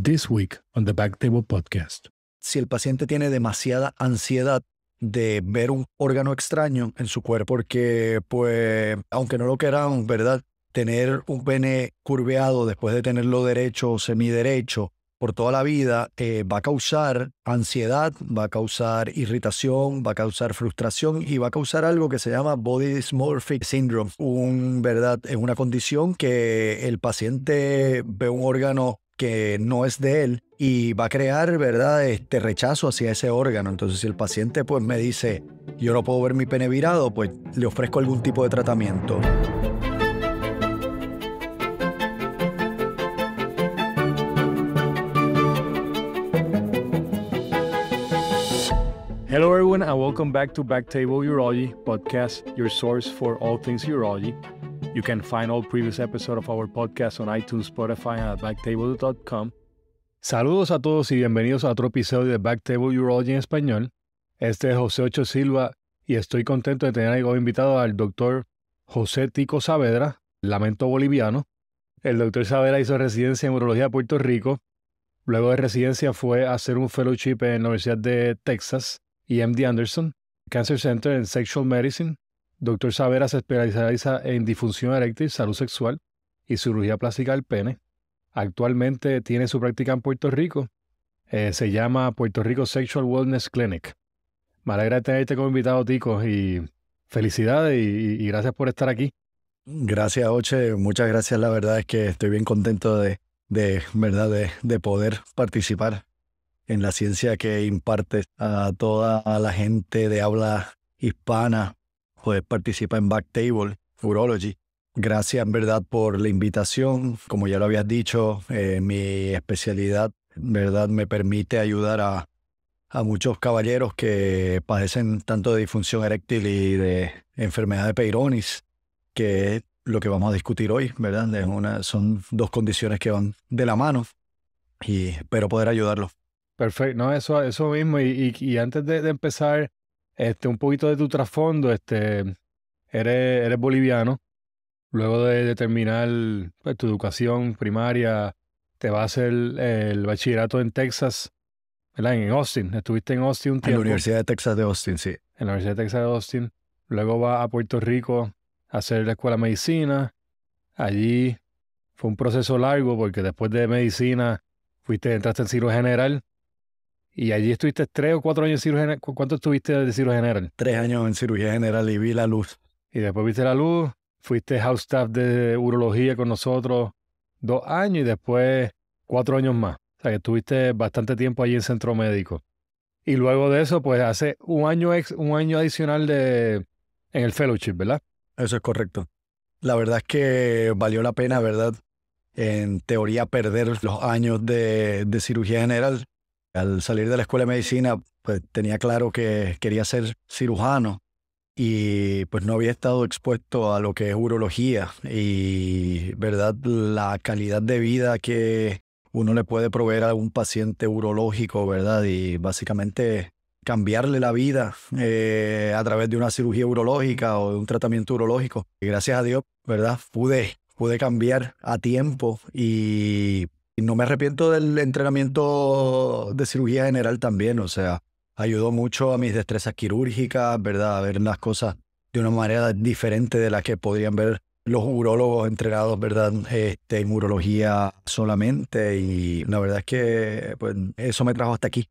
This week on the Backtable Podcast. Si el paciente tiene demasiada ansiedad de ver un órgano extraño en su cuerpo, porque pues aunque no lo queramos, ¿verdad? Tener un pene curveado después de tenerlo derecho o semiderecho por toda la vida va a causar ansiedad, va a causar irritación, va a causar frustración y va a causar algo que se llama Body Dysmorphic Syndrome, ¿verdad? Es una condición que el paciente ve un órgano que no es de él y va a crear, ¿verdad?, rechazo hacia ese órgano. Entonces, si el paciente pues me dice, yo no puedo ver mi pene virado, pues le ofrezco algún tipo de tratamiento. Hello everyone and welcome back to Backtable Urology Podcast, your source for all things urology. You can find all previous episodes of our podcast on iTunes, Spotify, and at backtable.com. Saludos a todos y bienvenidos a otro episodio de Backtable Urology en español. Este es José Ocho Silva y estoy contento de tener como invitado al doctor José Tico Saavedra, lamento boliviano. El doctor Saavedra hizo residencia en urología de Puerto Rico. Luego de residencia fue a hacer un fellowship en la Universidad de Texas y MD Anderson Cancer Center en Sexual Medicine. Dr. Saavedra se especializa en disfunción eréctil, salud sexual y cirugía plástica del pene. Actualmente tiene su práctica en Puerto Rico. Se llama Puerto Rico Sexual Wellness Clinic. Me alegra tenerte como invitado, Tico, y felicidades y gracias por estar aquí. Gracias, Oche. Muchas gracias. La verdad es que estoy bien contento de poder participar en la ciencia que imparte a toda la gente de habla hispana, poder participar en Backtable Urology. Gracias, en verdad, por la invitación. Como ya lo habías dicho, mi especialidad, verdad, me permite ayudar a muchos caballeros que padecen tanto de disfunción eréctil y de enfermedad de Peyronie's, que es lo que vamos a discutir hoy, ¿verdad? Son dos condiciones que van de la mano y espero poder ayudarlos. Perfecto, no, eso mismo. Y antes de empezar, un poquito de tu trasfondo, eres boliviano. Luego de terminar pues, tu educación primaria, te vas a hacer el bachillerato en Texas, ¿verdad? En Austin. Estuviste en Austin un tiempo. En la Universidad de Texas de Austin, sí. En la Universidad de Texas de Austin. Luego vas a Puerto Rico a hacer la escuela de medicina. Allí fue un proceso largo porque después de medicina entraste en cirugía general. Y allí estuviste 3 o 4 años en cirugía general. ¿Cuánto estuviste de cirugía general? 3 años en cirugía general y vi la luz. Y después viste la luz, fuiste house staff de urología con nosotros 2 años y después 4 años más. O sea que estuviste bastante tiempo allí en centro médico. Y luego de eso, pues hace un año adicional en el fellowship, ¿verdad? Eso es correcto. La verdad es que valió la pena, ¿verdad? En teoría perder los años de cirugía general. Al salir de la escuela de medicina, pues tenía claro que quería ser cirujano y pues no había estado expuesto a lo que es urología y, ¿verdad?, la calidad de vida que uno le puede proveer a un paciente urológico, ¿verdad? Y básicamente cambiarle la vida a través de una cirugía urológica o de un tratamiento urológico. Y gracias a Dios, ¿verdad?, pude cambiar a tiempo y no me arrepiento del entrenamiento de cirugía general también, o sea, ayudó mucho a mis destrezas quirúrgicas, ¿verdad? A ver las cosas de una manera diferente de la que podrían ver los urólogos entrenados, ¿verdad? En urología solamente, y la verdad es que pues, eso me trajo hasta aquí.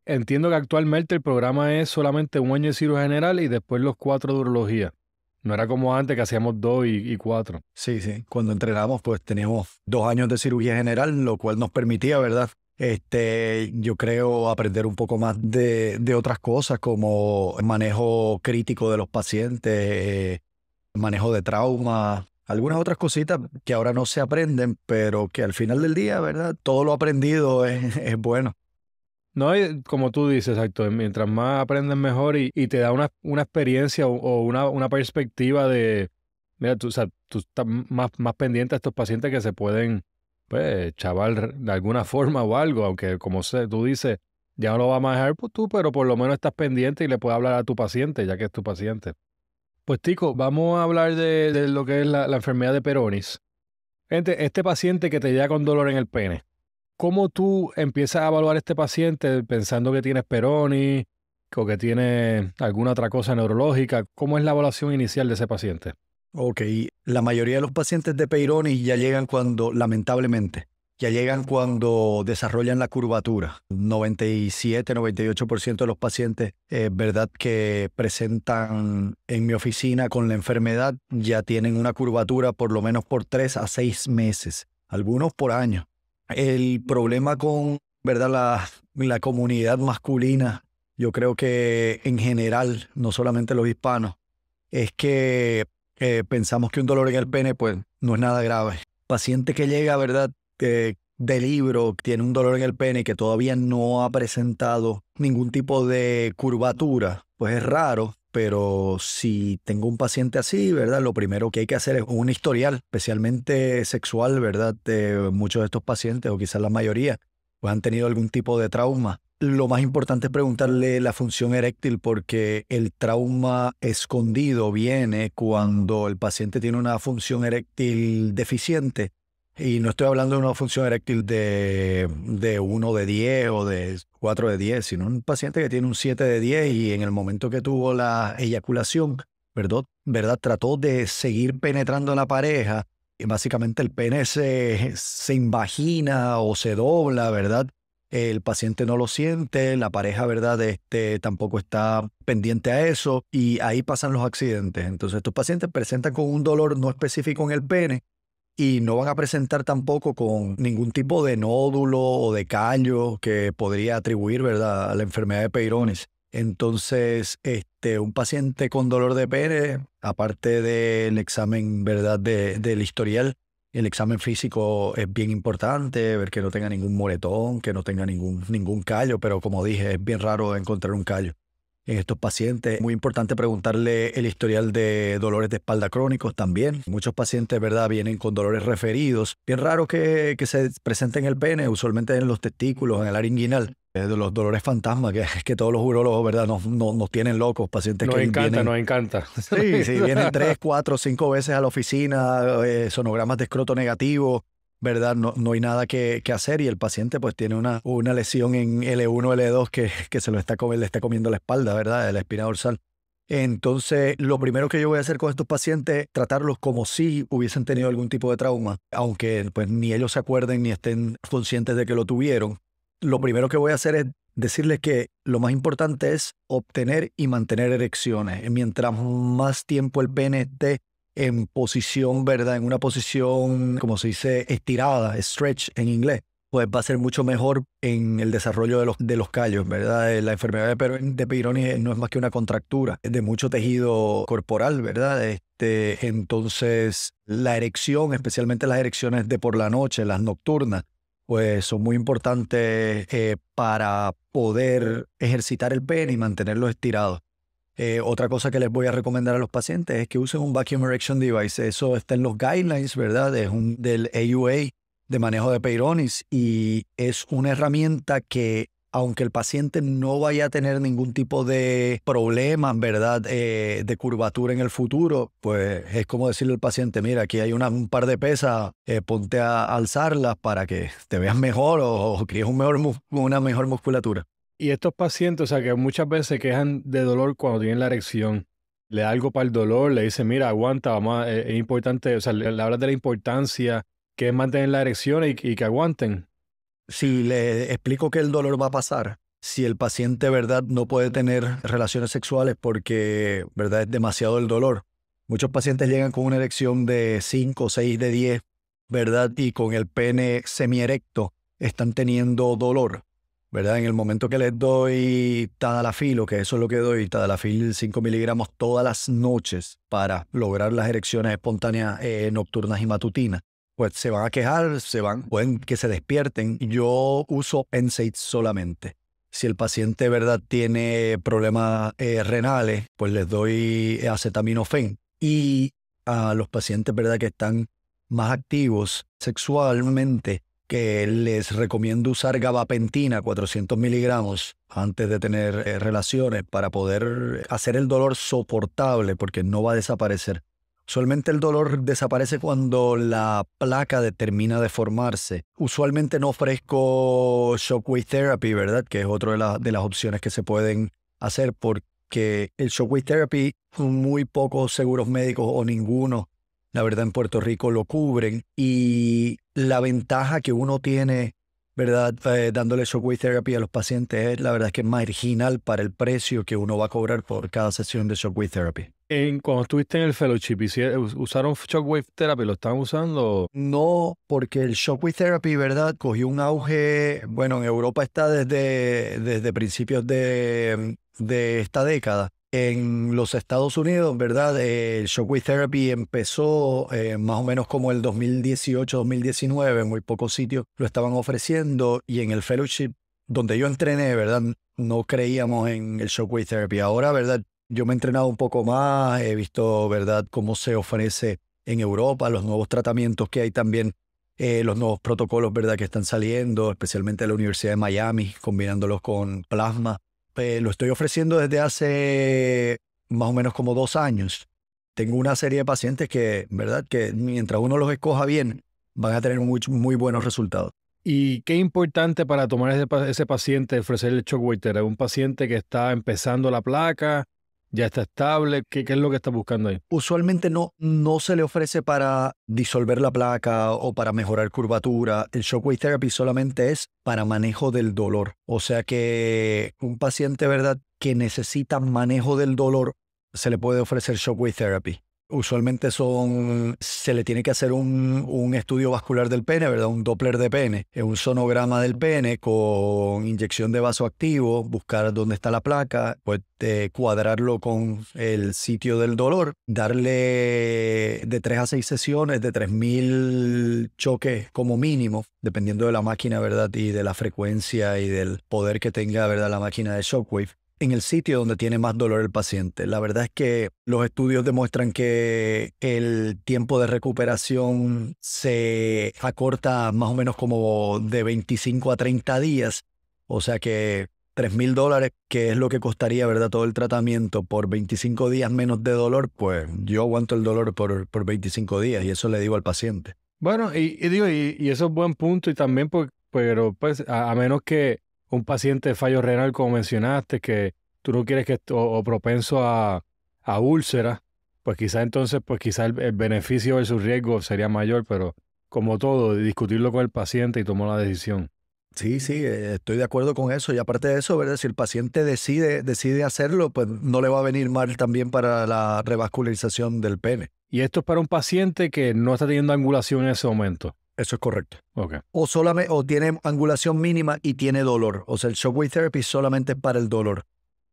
Entiendo que actualmente el programa es solamente 1 año de cirugía general y después los 4 de urología. No era como antes que hacíamos 2 y 4. Sí, sí. Cuando entrenamos, pues teníamos 2 años de cirugía general, lo cual nos permitía, ¿verdad? Yo creo aprender un poco más de otras cosas como el manejo crítico de los pacientes, manejo de trauma, algunas otras cositas que ahora no se aprenden, pero que al final del día, ¿verdad? Todo lo aprendido es bueno. No, como tú dices, exacto, mientras más aprendes mejor y te da una experiencia o una perspectiva de, mira, tú estás más pendiente a estos pacientes que se pueden, pues, chaval de alguna forma o algo, aunque como tú dices, ya no lo vas a manejar tú, pero por lo menos estás pendiente y le puedes hablar a tu paciente, ya que es tu paciente. Pues, Tico, vamos a hablar de lo que es la enfermedad de Peyronie's. Gente, este paciente que te llega con dolor en el pene, ¿Cómo tú empiezas a evaluar a este paciente pensando que tiene Peyronie's o que tiene alguna otra cosa neurológica? ¿Cómo es la evaluación inicial de ese paciente? Ok, la mayoría de los pacientes de Peyronie's ya llegan cuando, lamentablemente, ya llegan cuando desarrollan la curvatura. 97, 98% de los pacientes, verdad, que presentan en mi oficina con la enfermedad ya tienen una curvatura por lo menos por 3 a 6 meses, algunos por año. El problema con, verdad, la comunidad masculina, yo creo que en general, no solamente los hispanos, es que pensamos que un dolor en el pene pues no es nada grave. Paciente que llega, ¿verdad? De libro, tiene un dolor en el pene que todavía no ha presentado ningún tipo de curvatura, pues es raro, pero si tengo un paciente así, ¿verdad? Lo primero que hay que hacer es un historial, especialmente sexual, ¿verdad? De muchos de estos pacientes, o quizás la mayoría, pues han tenido algún tipo de trauma. Lo más importante es preguntarle la función eréctil porque el trauma escondido viene cuando el paciente tiene una función eréctil deficiente. Y no estoy hablando de una función eréctil de 1 de 10 o de 4 de 10, sino un paciente que tiene un 7 de 10 y en el momento que tuvo la eyaculación, ¿verdad? Trató de seguir penetrando en la pareja y básicamente el pene se invagina o se dobla, ¿verdad? El paciente no lo siente, la pareja, ¿verdad? Tampoco está pendiente a eso y ahí pasan los accidentes. Entonces estos pacientes presentan con un dolor no específico en el pene y no van a presentar tampoco con ningún tipo de nódulo o de callo que podría atribuir, ¿verdad?, a la enfermedad de Peyronie's. Entonces, un paciente con dolor de pene, aparte del examen, ¿verdad?, del historial, el examen físico es bien importante, ver que no tenga ningún moretón, que no tenga ningún callo, pero como dije, es bien raro encontrar un callo en estos pacientes. Muy importante preguntarle el historial de dolores de espalda crónicos también. Muchos pacientes, ¿verdad?, vienen con dolores referidos. Bien raro que se presenten en el pene, usualmente en los testículos, en el área inguinal. De los dolores fantasma, que todos los urólogos, ¿verdad?, nos tienen locos. Pacientes Nos que encanta, vienen... nos encanta. Sí, sí, vienen 3, 4, 5 veces a la oficina, sonogramas de escroto negativo, ¿verdad? No hay nada que hacer y el paciente pues tiene una lesión en L1, L2 que le está comiendo la espalda, ¿verdad? De la espina dorsal. Entonces, lo primero que yo voy a hacer con estos pacientes, tratarlos como si hubiesen tenido algún tipo de trauma, aunque pues ni ellos se acuerden ni estén conscientes de que lo tuvieron. Lo primero que voy a hacer es decirles que lo más importante es obtener y mantener erecciones. Mientras más tiempo el pene esté en posición, ¿verdad?, en una posición, como se dice, estirada, stretch en inglés, pues va a ser mucho mejor en el desarrollo de los callos, ¿verdad? La enfermedad de Peyronie's no es más que una contractura de mucho tejido corporal, ¿verdad? Entonces, la erección, especialmente las erecciones de por la noche, las nocturnas, pues son muy importantes para poder ejercitar el pene y mantenerlo estirado. Otra cosa que les voy a recomendar a los pacientes es que usen un Vacuum Erection Device. Eso está en los guidelines, ¿verdad? Es del AUA de manejo de Peyronie's y es una herramienta que, aunque el paciente no vaya a tener ningún tipo de problemas, ¿verdad?, de curvatura en el futuro, pues es como decirle al paciente, mira, aquí hay un par de pesas, ponte a alzarlas para que te veas mejor o crees una mejor musculatura. Y estos pacientes, o sea, que muchas veces se quejan de dolor cuando tienen la erección, le da algo para el dolor, le dice, mira, aguanta, es importante, o sea, le hablas de la importancia que es mantener la erección y que aguanten. Si le explico que el dolor va a pasar, si el paciente, ¿verdad?, no puede tener relaciones sexuales porque, ¿verdad?, es demasiado el dolor. Muchos pacientes llegan con una erección de 5, 6 de 10, ¿verdad?, y con el pene semierecto están teniendo dolor, ¿verdad? En el momento que les doy Tadalafil, que eso es lo que doy, Tadalafil 5 miligramos todas las noches para lograr las erecciones espontáneas nocturnas y matutinas, pues se van a quejar, pueden que se despierten. Yo uso NSAIDs solamente. Si el paciente, ¿verdad?, tiene problemas renales, pues les doy acetaminofén. Y a los pacientes, ¿verdad?, que están más activos sexualmente, que les recomiendo usar gabapentina, 400 miligramos, antes de tener relaciones para poder hacer el dolor soportable, porque no va a desaparecer. Usualmente el dolor desaparece cuando la placa termina de formarse. Usualmente no ofrezco Shockwave Therapy, ¿verdad? Que es otra de las opciones que se pueden hacer porque el Shockwave Therapy, muy pocos seguros médicos o ninguno, la verdad, en Puerto Rico lo cubren. Y la ventaja que uno tiene, ¿verdad? Dándole Shockwave Therapy a los pacientes es, la verdad, es que es marginal para el precio que uno va a cobrar por cada sesión de Shockwave Therapy. Cuando estuviste en el fellowship, ¿usaron Shockwave Therapy? ¿Lo estaban usando? No, porque el Shockwave Therapy, ¿verdad? Cogió un auge, bueno, en Europa está desde principios de esta década. En los Estados Unidos, ¿verdad? El Shockwave Therapy empezó más o menos como el 2018-2019, muy pocos sitios lo estaban ofreciendo y en el fellowship donde yo entrené, ¿verdad? No creíamos en el Shockwave Therapy. Ahora, ¿verdad? Yo me he entrenado un poco más, he visto, ¿verdad?, cómo se ofrece en Europa, los nuevos tratamientos que hay también, los nuevos protocolos, ¿verdad?, que están saliendo, especialmente de la Universidad de Miami, combinándolos con plasma. Lo estoy ofreciendo desde hace más o menos como 2 años. Tengo una serie de pacientes que, ¿verdad?, que mientras uno los escoja bien, van a tener muy buenos resultados. ¿Y qué importante para tomar ese paciente ofrecer el Shockwave Therapy? ¿Un paciente que está empezando la placa? ¿Ya está estable? ¿Qué es lo que está buscando ahí? Usualmente no se le ofrece para disolver la placa o para mejorar curvatura. El Shockwave Therapy solamente es para manejo del dolor. O sea que un paciente, ¿verdad?, que necesita manejo del dolor, se le puede ofrecer Shockwave Therapy. Usualmente se le tiene que hacer un estudio vascular del pene, ¿verdad? Un Doppler de pene, un sonograma del pene con inyección de vasoactivo, buscar dónde está la placa, pues cuadrarlo con el sitio del dolor, darle de 3 a 6 sesiones de 3.000 choques como mínimo, dependiendo de la máquina, ¿verdad? Y de la frecuencia y del poder que tenga, ¿verdad?, la máquina de Shockwave, en el sitio donde tiene más dolor el paciente. La verdad es que los estudios demuestran que el tiempo de recuperación se acorta más o menos como de 25 a 30 días. O sea que $3,000, que es lo que costaría, ¿verdad?, todo el tratamiento por 25 días menos de dolor, pues yo aguanto el dolor por 25 días y eso le digo al paciente. Bueno, y eso es buen punto y también, pero pues a menos que un paciente de fallo renal, como mencionaste, que tú no quieres o propenso a úlceras, pues quizás entonces, pues quizás el beneficio versus riesgo sería mayor, pero como todo, discutirlo con el paciente y tomar la decisión. Sí, estoy de acuerdo con eso. Y aparte de eso, ¿verdad?, si el paciente decide hacerlo, pues no le va a venir mal también para la revascularización del pene. Y esto es para un paciente que no está teniendo angulación en ese momento. Eso es correcto. Okay. O tiene angulación mínima y tiene dolor. O sea, el Shockwave Therapy solamente es para el dolor.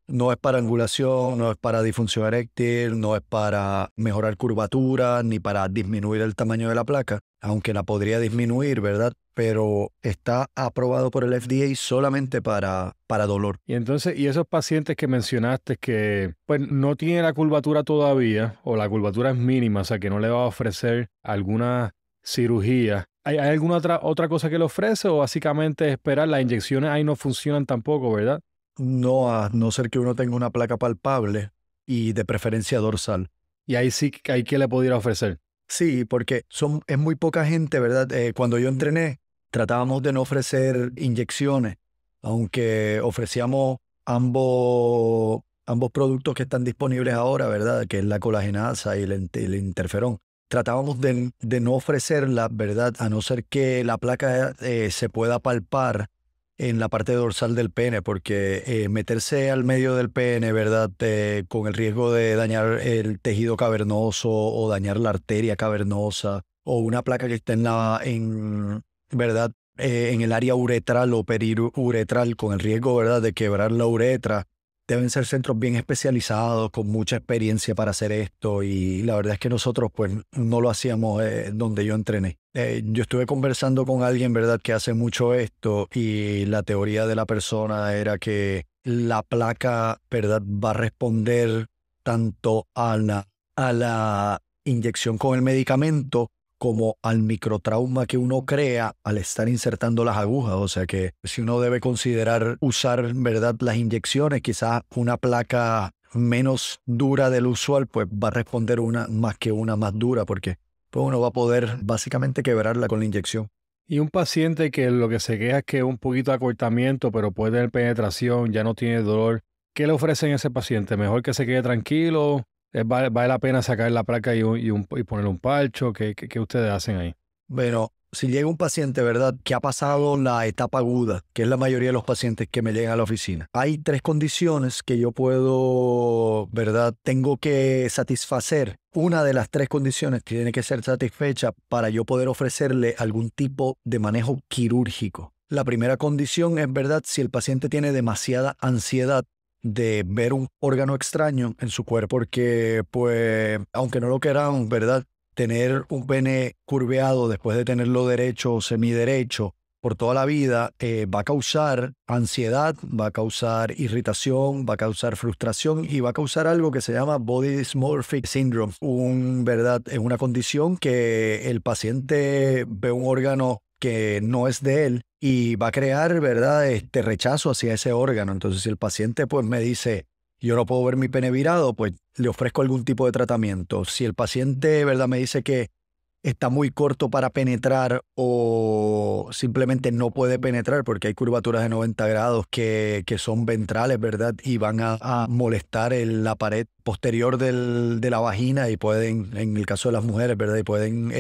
No es para angulación, no es para disfunción eréctil, no es para mejorar curvatura, ni para disminuir el tamaño de la placa, aunque la podría disminuir, ¿verdad? Pero está aprobado por el FDA solamente para dolor. Y entonces, y esos pacientes que mencionaste que pues no tienen la curvatura todavía, o la curvatura es mínima, o sea que no le va a ofrecer alguna cirugía, ¿hay alguna otra cosa que le ofrece o básicamente esperar? Las inyecciones ahí no funcionan tampoco, ¿verdad? No, a no ser que uno tenga una placa palpable y de preferencia dorsal. Y ahí sí, ahí que le pudiera ofrecer. Sí, porque es muy poca gente, ¿verdad? Cuando yo entrené, tratábamos de no ofrecer inyecciones, aunque ofrecíamos ambos productos que están disponibles ahora, ¿verdad?, que es la colagenasa y el interferón. Tratábamos de no ofrecerla, ¿verdad?, a no ser que la placa se pueda palpar en la parte dorsal del pene, porque meterse al medio del pene, ¿verdad?, con el riesgo de dañar el tejido cavernoso o dañar la arteria cavernosa o una placa que esté ¿verdad?, en el área uretral o periuretral con el riesgo, ¿verdad?, de quebrar la uretra. Deben ser centros bien especializados, con mucha experiencia para hacer esto y la verdad es que nosotros pues no lo hacíamos donde yo entrené. Yo estuve conversando con alguien, ¿verdad?, que hace mucho esto y la teoría de la persona era que la placa, ¿verdad?, va a responder tanto a la inyección con el medicamento como al microtrauma que uno crea al estar insertando las agujas. O sea que si uno debe considerar usar, ¿verdad?, las inyecciones, quizás una placa menos dura del usual, pues va a responder una más dura, porque pues uno va a poder básicamente quebrarla con la inyección. Y un paciente que lo que se queja es que un poquito de acortamiento, pero puede tener penetración, ya no tiene dolor. ¿Qué le ofrecen a ese paciente? ¿Mejor que se quede tranquilo? ¿Vale la pena sacar la placa y ponerle un parcho? ¿Qué ustedes hacen ahí? Bueno, si llega un paciente, ¿verdad?, que ha pasado la etapa aguda, que es la mayoría de los pacientes que me llegan a la oficina, hay 3 condiciones que yo puedo, ¿verdad?, tengo que satisfacer. Una de las 3 condiciones que tiene que ser satisfecha para yo poder ofrecerle algún tipo de manejo quirúrgico. La primera condición es, ¿verdad?, si el paciente tiene demasiada ansiedad de ver un órgano extraño en su cuerpo, porque, pues, aunque no lo queramos, ¿verdad?, tener un pene curveado después de tenerlo derecho o semiderecho por toda la vida va a causar ansiedad, va a causar irritación, va a causar frustración y va a causar algo que se llama Body Dysmorphic Syndrome. ¿Verdad? Es una condición que el paciente ve un órgano que no es de él y va a crear, ¿verdad?, este rechazo hacia ese órgano. Entonces, si el paciente pues me dice, yo no puedo ver mi pene virado, pues le ofrezco algún tipo de tratamiento. Si el paciente, ¿verdad?, me dice que está muy corto para penetrar o simplemente no puede penetrar porque hay curvaturas de 90 grados que son ventrales, ¿verdad?, y van a molestar la pared posterior de la vagina y pueden, en el caso de las mujeres, ¿verdad?, y pueden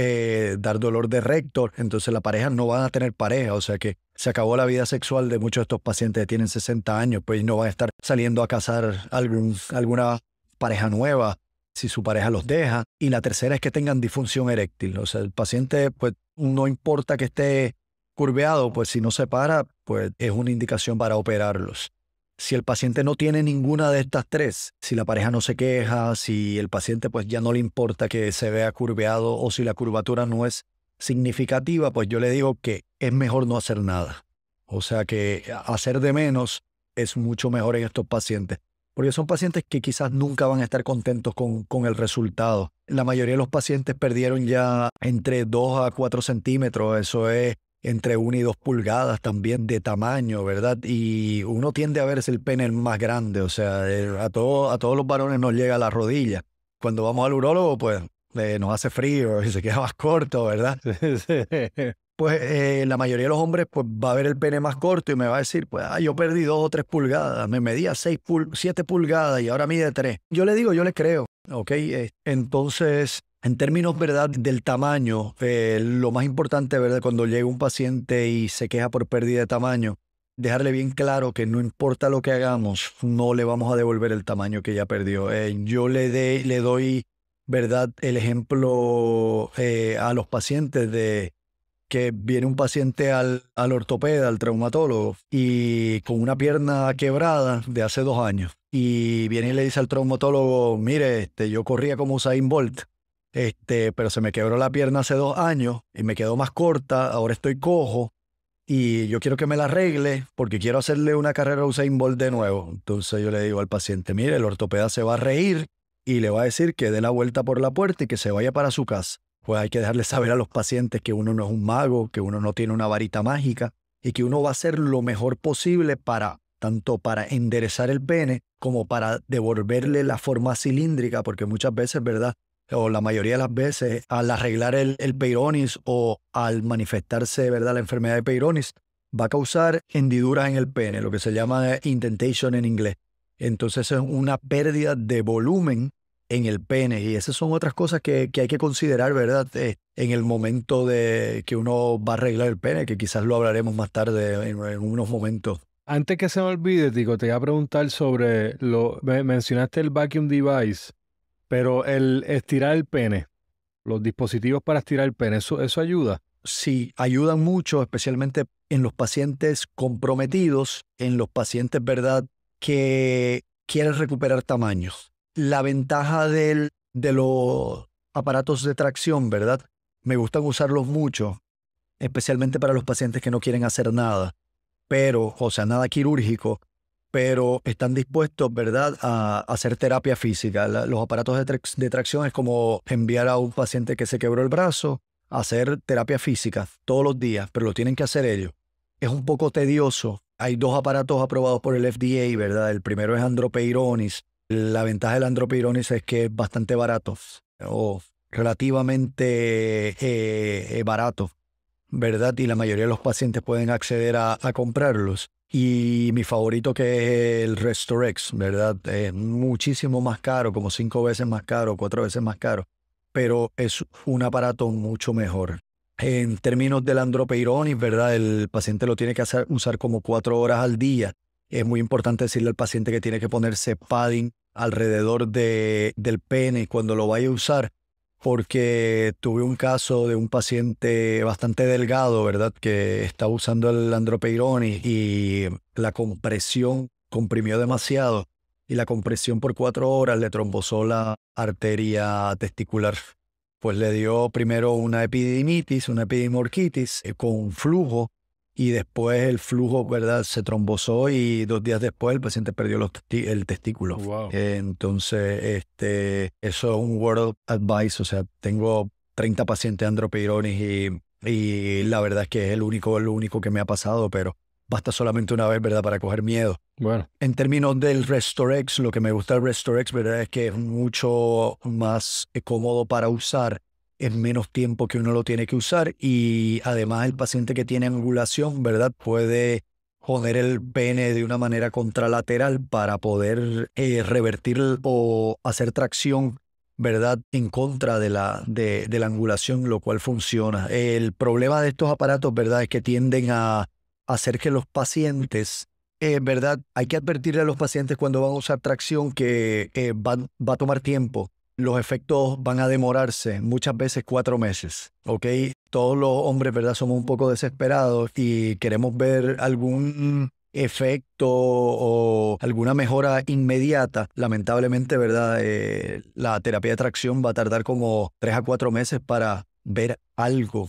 dar dolor de recto. Entonces la pareja no van a tener pareja, o sea que se acabó la vida sexual de muchos de estos pacientes que tienen 60 años, pues no van a estar saliendo a cazar alguna pareja nueva si su pareja los deja. Y la tercera es que tengan disfunción eréctil. O sea, el paciente, pues no importa que esté curveado, pues si no se para, pues es una indicación para operarlos. Si el paciente no tiene ninguna de estas 3, si la pareja no se queja, si el paciente pues ya no le importa que se vea curveado o si la curvatura no es significativa, pues yo le digo que es mejor no hacer nada. O sea que hacer de menos es mucho mejor en estos pacientes, porque son pacientes que quizás nunca van a estar contentos con el resultado. La mayoría de los pacientes perdieron ya entre 2 a 4 centímetros, eso es entre 1 y 2 pulgadas también de tamaño, ¿verdad? Y uno tiende a verse el pene más grande, o sea, a todos los varones nos llega a la rodilla. Cuando vamos al urólogo, pues nos hace frío y se queda más corto, ¿verdad? Pues la mayoría de los hombres pues va a ver el pene más corto y me va a decir, pues yo perdí 2 o 3 pulgadas, me medía 7 pulgadas y ahora mide 3. Yo le digo, yo le creo, ¿ok? Entonces, en términos, ¿verdad?, del tamaño, lo más importante, ¿verdad?, cuando llega un paciente y se queja por pérdida de tamaño, dejarle bien claro que no importa lo que hagamos, no le vamos a devolver el tamaño que ya perdió. Yo le doy, ¿verdad?, el ejemplo a los pacientes de que viene un paciente al ortopeda, al traumatólogo, y con una pierna quebrada de hace 2 años. Y viene y le dice al traumatólogo, mire, yo corría como Usain Bolt, pero se me quebró la pierna hace 2 años y me quedó más corta, ahora estoy cojo y yo quiero que me la arregle porque quiero hacerle una carrera a Usain Bolt de nuevo. Entonces yo le digo al paciente, mire, el ortopeda se va a reír y le va a decir que dé la vuelta por la puerta y que se vaya para su casa. Pues hay que dejarle saber a los pacientes que uno no es un mago, que uno no tiene una varita mágica y que uno va a hacer lo mejor posible tanto para enderezar el pene como para devolverle la forma cilíndrica, porque muchas veces, ¿verdad?, o la mayoría de las veces, al arreglar el Peyronie's o al manifestarse, ¿verdad?, la enfermedad de Peyronie's, va a causar hendiduras en el pene, lo que se llama indentation en inglés. Entonces es una pérdida de volumen en el pene y esas son otras cosas que hay que considerar, ¿verdad?, en el momento de que uno va a arreglar el pene, que quizás lo hablaremos más tarde en unos momentos. Antes que se me olvide, Tico, te iba a preguntar sobre mencionaste el vacuum device, pero el estirar el pene, los dispositivos para estirar el pene, ¿eso ayuda? Sí, ayudan mucho, especialmente en los pacientes comprometidos, en los pacientes, ¿verdad?, que quieren recuperar tamaño. La ventaja de los aparatos de tracción, ¿verdad?, me gustan usarlos mucho, especialmente para los pacientes que no quieren hacer nada, o sea, nada quirúrgico, pero están dispuestos, ¿verdad?, a hacer terapia física. Los aparatos de tracción es como enviar a un paciente que se quebró el brazo a hacer terapia física todos los días, pero lo tienen que hacer ellos. Es un poco tedioso. Hay 2 aparatos aprobados por el FDA, ¿verdad? El primero es Andropeyronis La ventaja del Andropironis es que es bastante barato o relativamente barato, ¿verdad? Y la mayoría de los pacientes pueden acceder a comprarlos. Y mi favorito que es el Restorex, ¿verdad? Es muchísimo más caro, como 5 veces más caro, 4 veces más caro, pero es un aparato mucho mejor. En términos del Andropironis, ¿verdad? El paciente lo tiene que usar como 4 horas al día. Es muy importante decirle al paciente que tiene que ponerse padding alrededor del pene cuando lo vaya a usar, porque tuve un caso de un paciente bastante delgado, ¿verdad? Que estaba usando el Andropironis y la compresión comprimió demasiado y la compresión por 4 horas le trombosó la arteria testicular. Pues le dio primero una epididimitis, una epidimorquitis con flujo y después el flujo, ¿verdad? Se trombosó y 2 días después el paciente perdió el testículo. Wow. Entonces, eso es un word of advice. O sea, tengo 30 pacientes Andropironis y la verdad es que es lo único que me ha pasado, pero basta solamente una vez, ¿verdad? Para coger miedo. Bueno, En términos del Restorex, lo que me gusta del Restorex, ¿verdad? Es que es mucho más cómodo para usar, es menos tiempo que uno lo tiene que usar y además el paciente que tiene angulación, ¿verdad? Puede poner el pene de una manera contralateral para poder revertir o hacer tracción, ¿verdad? En contra de la angulación, lo cual funciona. El problema de estos aparatos, ¿verdad? Es que tienden a hacer que los pacientes ¿verdad? Hay que advertirle a los pacientes cuando van a usar tracción que va a tomar tiempo. Los efectos van a demorarse, muchas veces 4 meses, ¿ok? Todos los hombres, ¿verdad? Somos un poco desesperados y queremos ver algún efecto o alguna mejora inmediata. Lamentablemente, ¿verdad? La terapia de tracción va a tardar como 3 a 4 meses para ver algo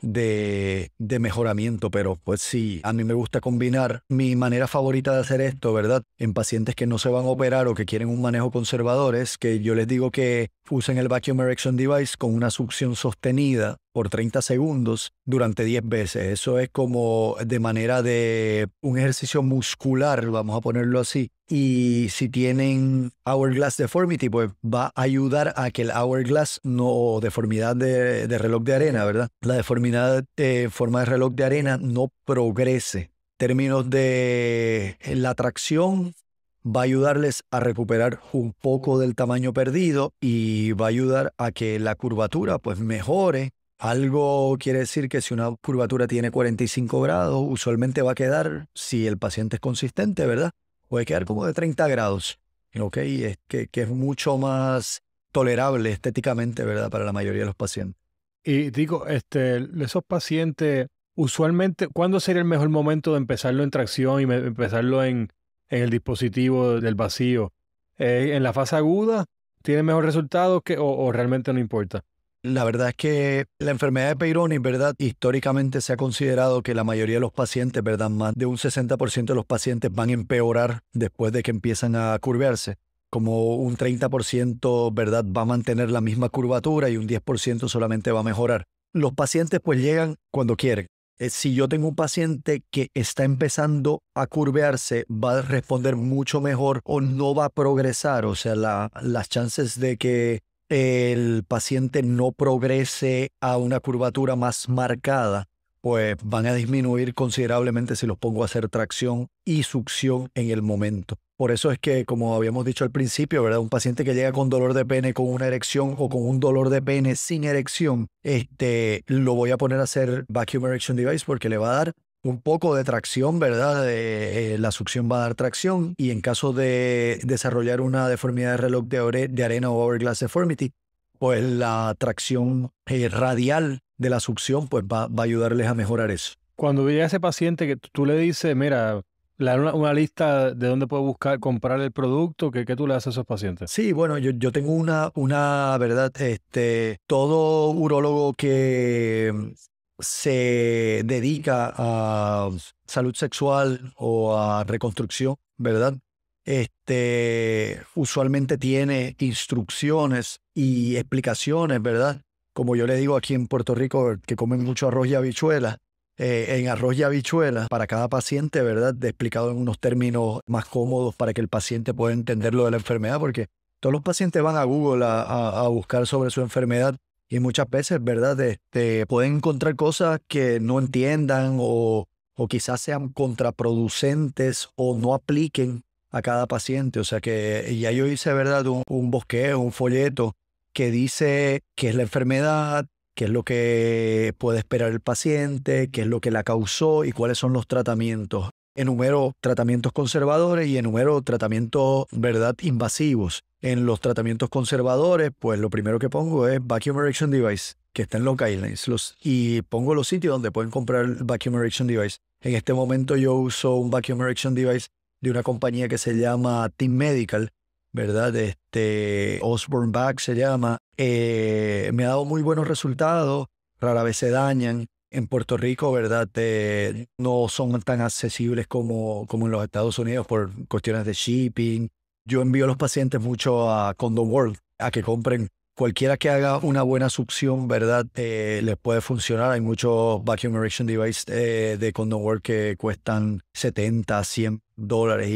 de mejoramiento, pero pues sí, a mí me gusta combinar mi manera favorita de hacer esto, ¿verdad? En pacientes que no se van a operar o que quieren un manejo conservador, es que yo les digo que usen el Vacuum Erection Device con una succión sostenida por 30 segundos durante 10 veces. Eso es como de manera de un ejercicio muscular, vamos a ponerlo así. Y si tienen Hourglass Deformity, pues va a ayudar a que el Hourglass, no deformidad de reloj de arena, ¿verdad? La deformidad de forma de reloj de arena no progrese. En términos de la tracción, va a ayudarles a recuperar un poco del tamaño perdido y va a ayudar a que la curvatura pues mejore. Algo quiere decir que si una curvatura tiene 45 grados, usualmente va a quedar, si el paciente es consistente, ¿verdad? Puede quedar como de 30 grados, ¿ok? Es que es mucho más tolerable estéticamente, ¿verdad? Para la mayoría de los pacientes. y digo, esos pacientes, usualmente, ¿cuándo sería el mejor momento de empezarlo en tracción y empezarlo en el dispositivo del vacío? ¿En la fase aguda tiene mejor resultado o realmente no importa? La verdad es que la enfermedad de Peyronie, ¿verdad? Históricamente se ha considerado que la mayoría de los pacientes, ¿verdad? Más de un 60% de los pacientes van a empeorar después de que empiezan a curvearse. Como un 30%, ¿verdad? Va a mantener la misma curvatura y un 10% solamente va a mejorar. Los pacientes pues llegan cuando quieren. Si yo tengo un paciente que está empezando a curvearse, va a responder mucho mejor o no va a progresar. O sea, las chances de que el paciente no progrese a una curvatura más marcada, pues van a disminuir considerablemente si los pongo a hacer tracción y succión en el momento. Por eso es que, como habíamos dicho al principio, ¿verdad? Un paciente que llega con dolor de pene con una erección o con un dolor de pene sin erección, lo voy a poner a hacer Vacuum Erection Device porque le va a dar un poco de tracción, ¿verdad? La succión va a dar tracción y en caso de desarrollar una deformidad de reloj de arena o Hourglass Deformity, pues la tracción radial de la succión pues va a ayudarles a mejorar eso. Cuando llega ese paciente que tú le dices, mira, le dan una lista de dónde puede buscar, comprar el producto, ¿qué tú le haces a esos pacientes? Sí, bueno, yo tengo una verdad, todo urólogo que se dedica a salud sexual o a reconstrucción, ¿verdad? Usualmente tiene instrucciones y explicaciones, ¿verdad? Como yo le digo aquí en Puerto Rico, que comen mucho arroz y habichuelas, en arroz y habichuelas para cada paciente, ¿verdad? Explicado en unos términos más cómodos para que el paciente pueda entender lo de la enfermedad, porque todos los pacientes van a Google a buscar sobre su enfermedad y muchas veces, ¿verdad? Pueden encontrar cosas que no entiendan o quizás sean contraproducentes o no apliquen a cada paciente. O sea que ya yo hice, ¿verdad? Un bosquejo, un folleto que dice qué es la enfermedad, qué es lo que puede esperar el paciente, qué es lo que la causó y cuáles son los tratamientos. Enumero tratamientos conservadores y enumero tratamientos, ¿verdad?, invasivos. En los tratamientos conservadores, pues lo primero que pongo es Vacuum Erection Device, que está en los guidelines, y pongo los sitios donde pueden comprar el Vacuum Erection Device. En este momento yo uso un Vacuum Erection Device de una compañía que se llama Team Medical, ¿verdad? Osborne Back se llama. Me ha dado muy buenos resultados, rara vez se dañan. En Puerto Rico, ¿verdad? No son tan accesibles como en los Estados Unidos por cuestiones de shipping. Yo envío a los pacientes mucho a Condom World, a que compren. Cualquiera que haga una buena succión, ¿verdad? Les puede funcionar. Hay muchos Vacuum Erection Device de Condom World que cuestan $70, $100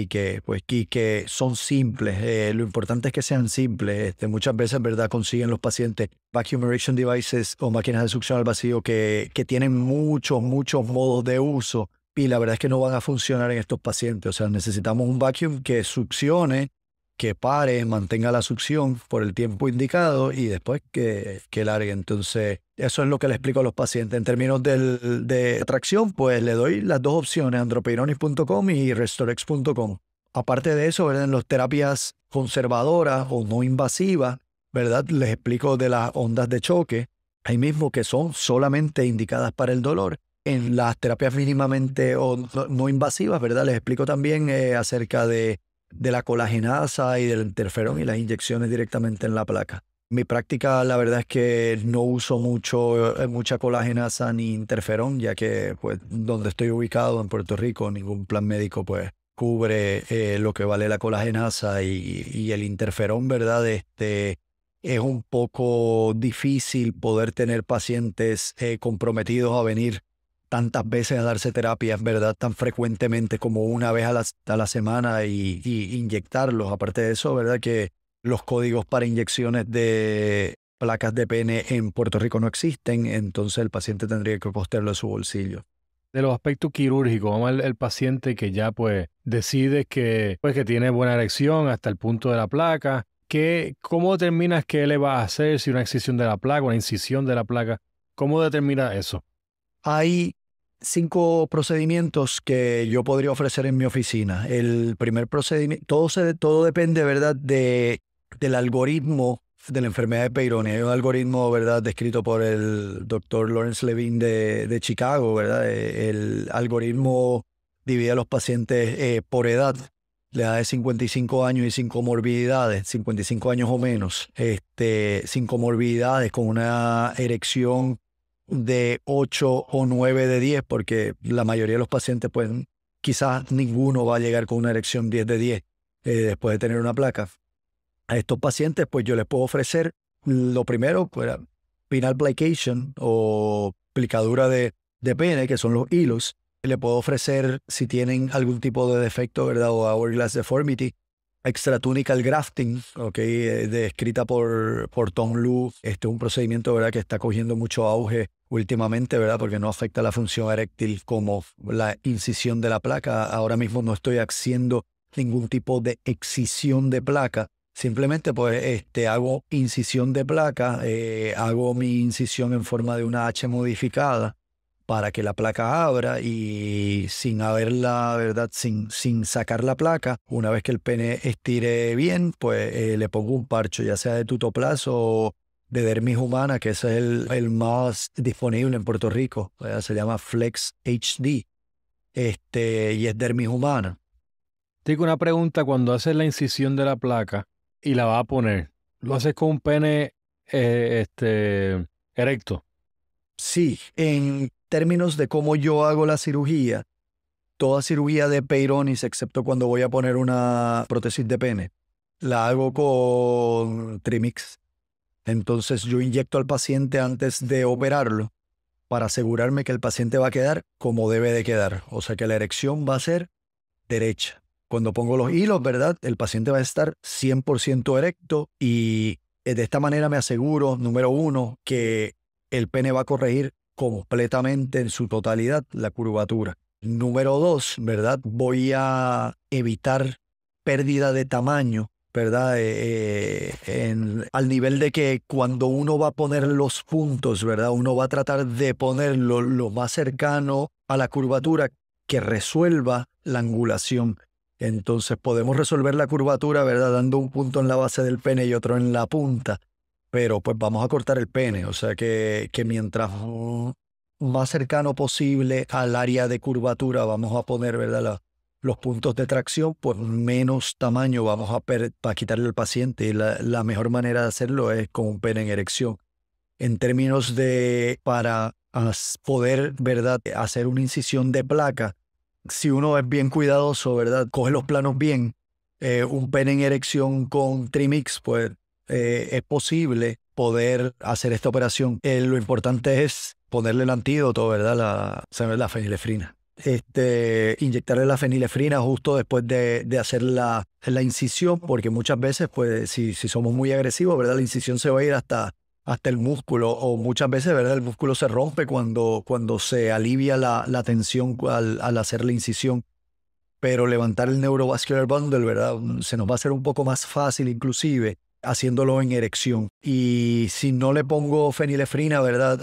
y que son simples. Lo importante es que sean simples. Muchas veces, ¿verdad? Consiguen los pacientes Vacuum Erection Devices o máquinas de succión al vacío que tienen muchos modos de uso y la verdad es que no van a funcionar en estos pacientes. O sea, necesitamos un vacuum que succione, que pare, mantenga la succión por el tiempo indicado y después que largue. Entonces, eso es lo que le explico a los pacientes. En términos de atracción, pues le doy las dos opciones, andropeyronis.com y restorex.com. Aparte de eso, ¿verdad?, en las terapias conservadoras o no invasivas, ¿verdad?, les explico de las ondas de choque, ahí mismo que son solamente indicadas para el dolor. En las terapias mínimamente o no invasivas, ¿verdad?, les explico también acerca de la colagenasa y del interferón y las inyecciones directamente en la placa. Mi práctica, la verdad es que no uso mucha colagenasa ni interferón, ya que pues donde estoy ubicado en Puerto Rico, ningún plan médico pues cubre lo que vale la colagenasa y el interferón, ¿verdad? Es un poco difícil poder tener pacientes comprometidos a venir tantas veces a darse terapias, ¿verdad?, tan frecuentemente como una vez a la semana y inyectarlos. Aparte de eso, ¿verdad?, que los códigos para inyecciones de placas de pene en Puerto Rico no existen, entonces el paciente tendría que costearlo de su bolsillo. De los aspectos quirúrgicos, vamos al paciente que ya pues decide que tiene buena erección hasta el punto de la placa. ¿Cómo determinas qué le va a hacer, si una excisión de la placa, una incisión de la placa? ¿Cómo determina eso? Hay 5 procedimientos que yo podría ofrecer en mi oficina. El primer procedimiento, todo depende, ¿verdad?, del algoritmo de la enfermedad de Peyronie. Hay un algoritmo, ¿verdad?, descrito por el doctor Lawrence Levine de Chicago, ¿verdad? El algoritmo divide a los pacientes por edad, la edad de 55 años y sin comorbilidades, 55 años o menos, sin comorbilidades, con una erección de 8 o 9 de 10, porque la mayoría de los pacientes, pues quizás ninguno va a llegar con una erección 10 de 10 después de tener una placa. A estos pacientes, pues yo les puedo ofrecer lo primero, pues penile plication o plicadura de pene, que son los hilos. Le puedo ofrecer, si tienen algún tipo de defecto, ¿verdad?, o hourglass deformity, extratunical grafting, descrita por Tom Lu. Es un procedimiento, ¿verdad?, que está cogiendo mucho auge últimamente, ¿verdad?, porque no afecta la función eréctil como la incisión de la placa. Ahora mismo no estoy haciendo ningún tipo de excisión de placa. Simplemente pues hago incisión de placa, hago mi incisión en forma de una H modificada para que la placa abra y sin haberla, ¿verdad?, sin sacar la placa, una vez que el pene estire bien, pues le pongo un parcho, ya sea de Tutoplas o de dermis humana, que ese es el más disponible en Puerto Rico, ¿verdad? Se llama Flex HD, y es dermis humana. Tengo una pregunta: cuando haces la incisión de la placa y la vas a poner, ¿lo haces con un pene erecto? Sí, en términos de cómo yo hago la cirugía, toda cirugía de Peyronie's, excepto cuando voy a poner una prótesis de pene, la hago con Trimix. Entonces yo inyecto al paciente antes de operarlo para asegurarme que el paciente va a quedar como debe de quedar. O sea, que la erección va a ser derecha. Cuando pongo los hilos, ¿verdad? El paciente va a estar 100% erecto y de esta manera me aseguro, número uno, que el pene va a corregir completamente en su totalidad la curvatura. Número dos, ¿verdad? Voy a evitar pérdida de tamaño, ¿verdad? Al nivel de que cuando uno va a poner los puntos, ¿verdad? Uno va a tratar de ponerlo lo más cercano a la curvatura que resuelva la angulación. Entonces podemos resolver la curvatura, ¿verdad? Dando un punto en la base del pene y otro en la punta, pero pues vamos a cortar el pene. O sea que mientras más cercano posible al área de curvatura vamos a poner, ¿verdad? Los puntos de tracción, pues menos tamaño vamos a quitarle al paciente. Y la mejor manera de hacerlo es con un pene en erección. En términos de para poder, ¿verdad?, hacer una incisión de placa, si uno es bien cuidadoso, ¿verdad?, coge los planos bien, un pene en erección con Trimix, pues es posible poder hacer esta operación. Lo importante es ponerle el antídoto, ¿verdad?, la fenilefrina. Inyectarle la fenilefrina justo después de hacer la incisión, porque muchas veces, pues, si somos muy agresivos, ¿verdad?, la incisión se va a ir hasta el músculo, o muchas veces, ¿verdad?, el músculo se rompe cuando se alivia la tensión al hacer la incisión. Pero levantar el neurovascular bundle, ¿verdad?, se nos va a hacer un poco más fácil, inclusive haciéndolo en erección. Y si no le pongo fenilefrina, ¿verdad?,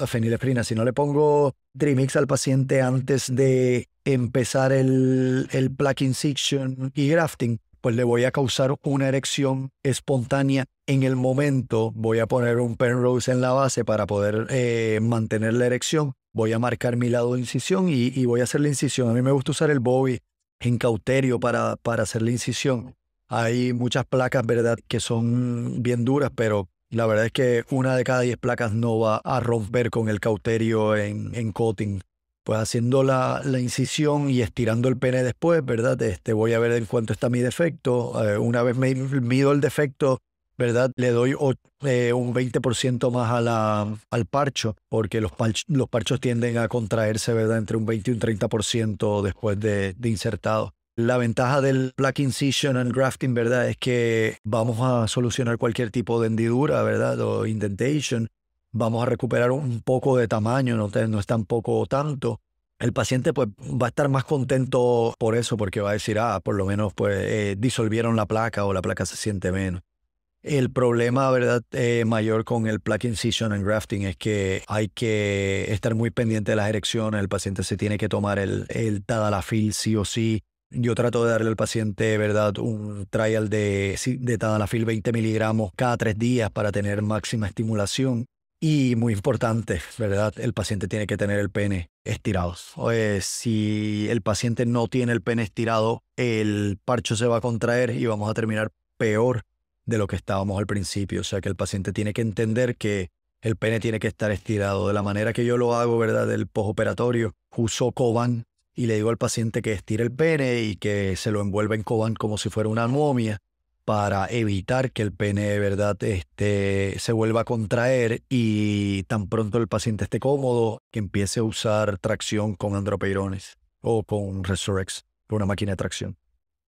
si no le pongo Trimix al paciente antes de empezar el plaque incision y grafting, pues le voy a causar una erección espontánea en el momento. Voy a poner un Penrose en la base para poder mantener la erección. Voy a marcar mi lado de incisión y voy a hacer la incisión. A mí me gusta usar el Bowie en cauterio para hacer la incisión. Hay muchas placas, ¿verdad?, que son bien duras, pero la verdad es que una de cada 10 placas no va a romper con el cauterio en coating. Pues haciendo la incisión y estirando el pene después, ¿verdad? Voy a ver en cuánto está mi defecto. Una vez me mido el defecto, ¿verdad?, le doy un 20% más al parcho, porque los parchos tienden a contraerse, ¿verdad?, entre un 20 y un 30% después de insertado. La ventaja del plaque incision and grafting, ¿verdad?, es que vamos a solucionar cualquier tipo de hendidura, ¿verdad?, o indentation. Vamos a recuperar un poco de tamaño, no es tampoco tanto. El paciente pues va a estar más contento por eso, porque va a decir, por lo menos pues disolvieron la placa o la placa se siente menos. El problema, ¿verdad?, mayor con el plaque incision and grafting es que hay que estar muy pendiente de las erecciones. El paciente se tiene que tomar el tadalafil sí o sí. Yo trato de darle al paciente, ¿verdad?, un trial de tadalafil 20 miligramos cada 3 días para tener máxima estimulación. Y muy importante, ¿verdad?, el paciente tiene que tener el pene estirado. Si el paciente no tiene el pene estirado, el parcho se va a contraer y vamos a terminar peor de lo que estábamos al principio. O sea que el paciente tiene que entender que el pene tiene que estar estirado. De la manera que yo lo hago, ¿verdad?, del postoperatorio, uso Coban y le digo al paciente que estire el pene y que se lo envuelva en Coban como si fuera una momia, para evitar que el pene, ¿verdad?, se vuelva a contraer, y tan pronto el paciente esté cómodo, que empiece a usar tracción con andropeirones o con Resurrex, una máquina de tracción.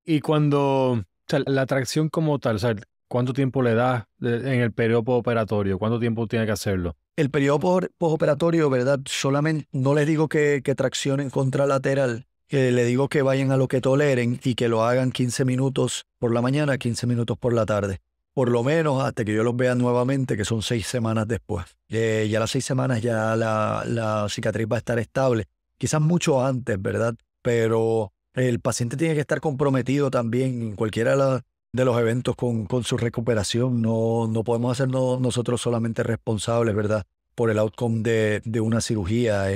Y cuando, o sea, la tracción como tal, o sea, ¿cuánto tiempo le da en el periodo postoperatorio? ¿Cuánto tiempo tiene que hacerlo? El periodo postoperatorio, ¿verdad?, solamente no les digo que traccionen contralateral. Le digo que vayan a lo que toleren y que lo hagan 15 minutos por la mañana, 15 minutos por la tarde. Por lo menos hasta que yo los vea nuevamente, que son 6 semanas después. Ya las 6 semanas ya la cicatriz va a estar estable. Quizás mucho antes, ¿verdad? Pero el paciente tiene que estar comprometido también en cualquiera de los eventos con su recuperación. No podemos hacernos nosotros solamente responsables, ¿verdad?, por el outcome de una cirugía.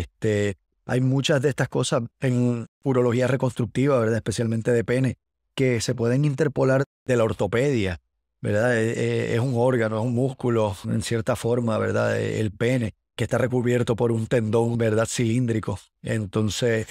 Hay muchas de estas cosas en urología reconstructiva, ¿verdad?, especialmente de pene, que se pueden interpolar de la ortopedia, ¿verdad? Es un órgano, es un músculo, en cierta forma, ¿verdad?, el pene, que está recubierto por un tendón, ¿verdad?, cilíndrico. Entonces,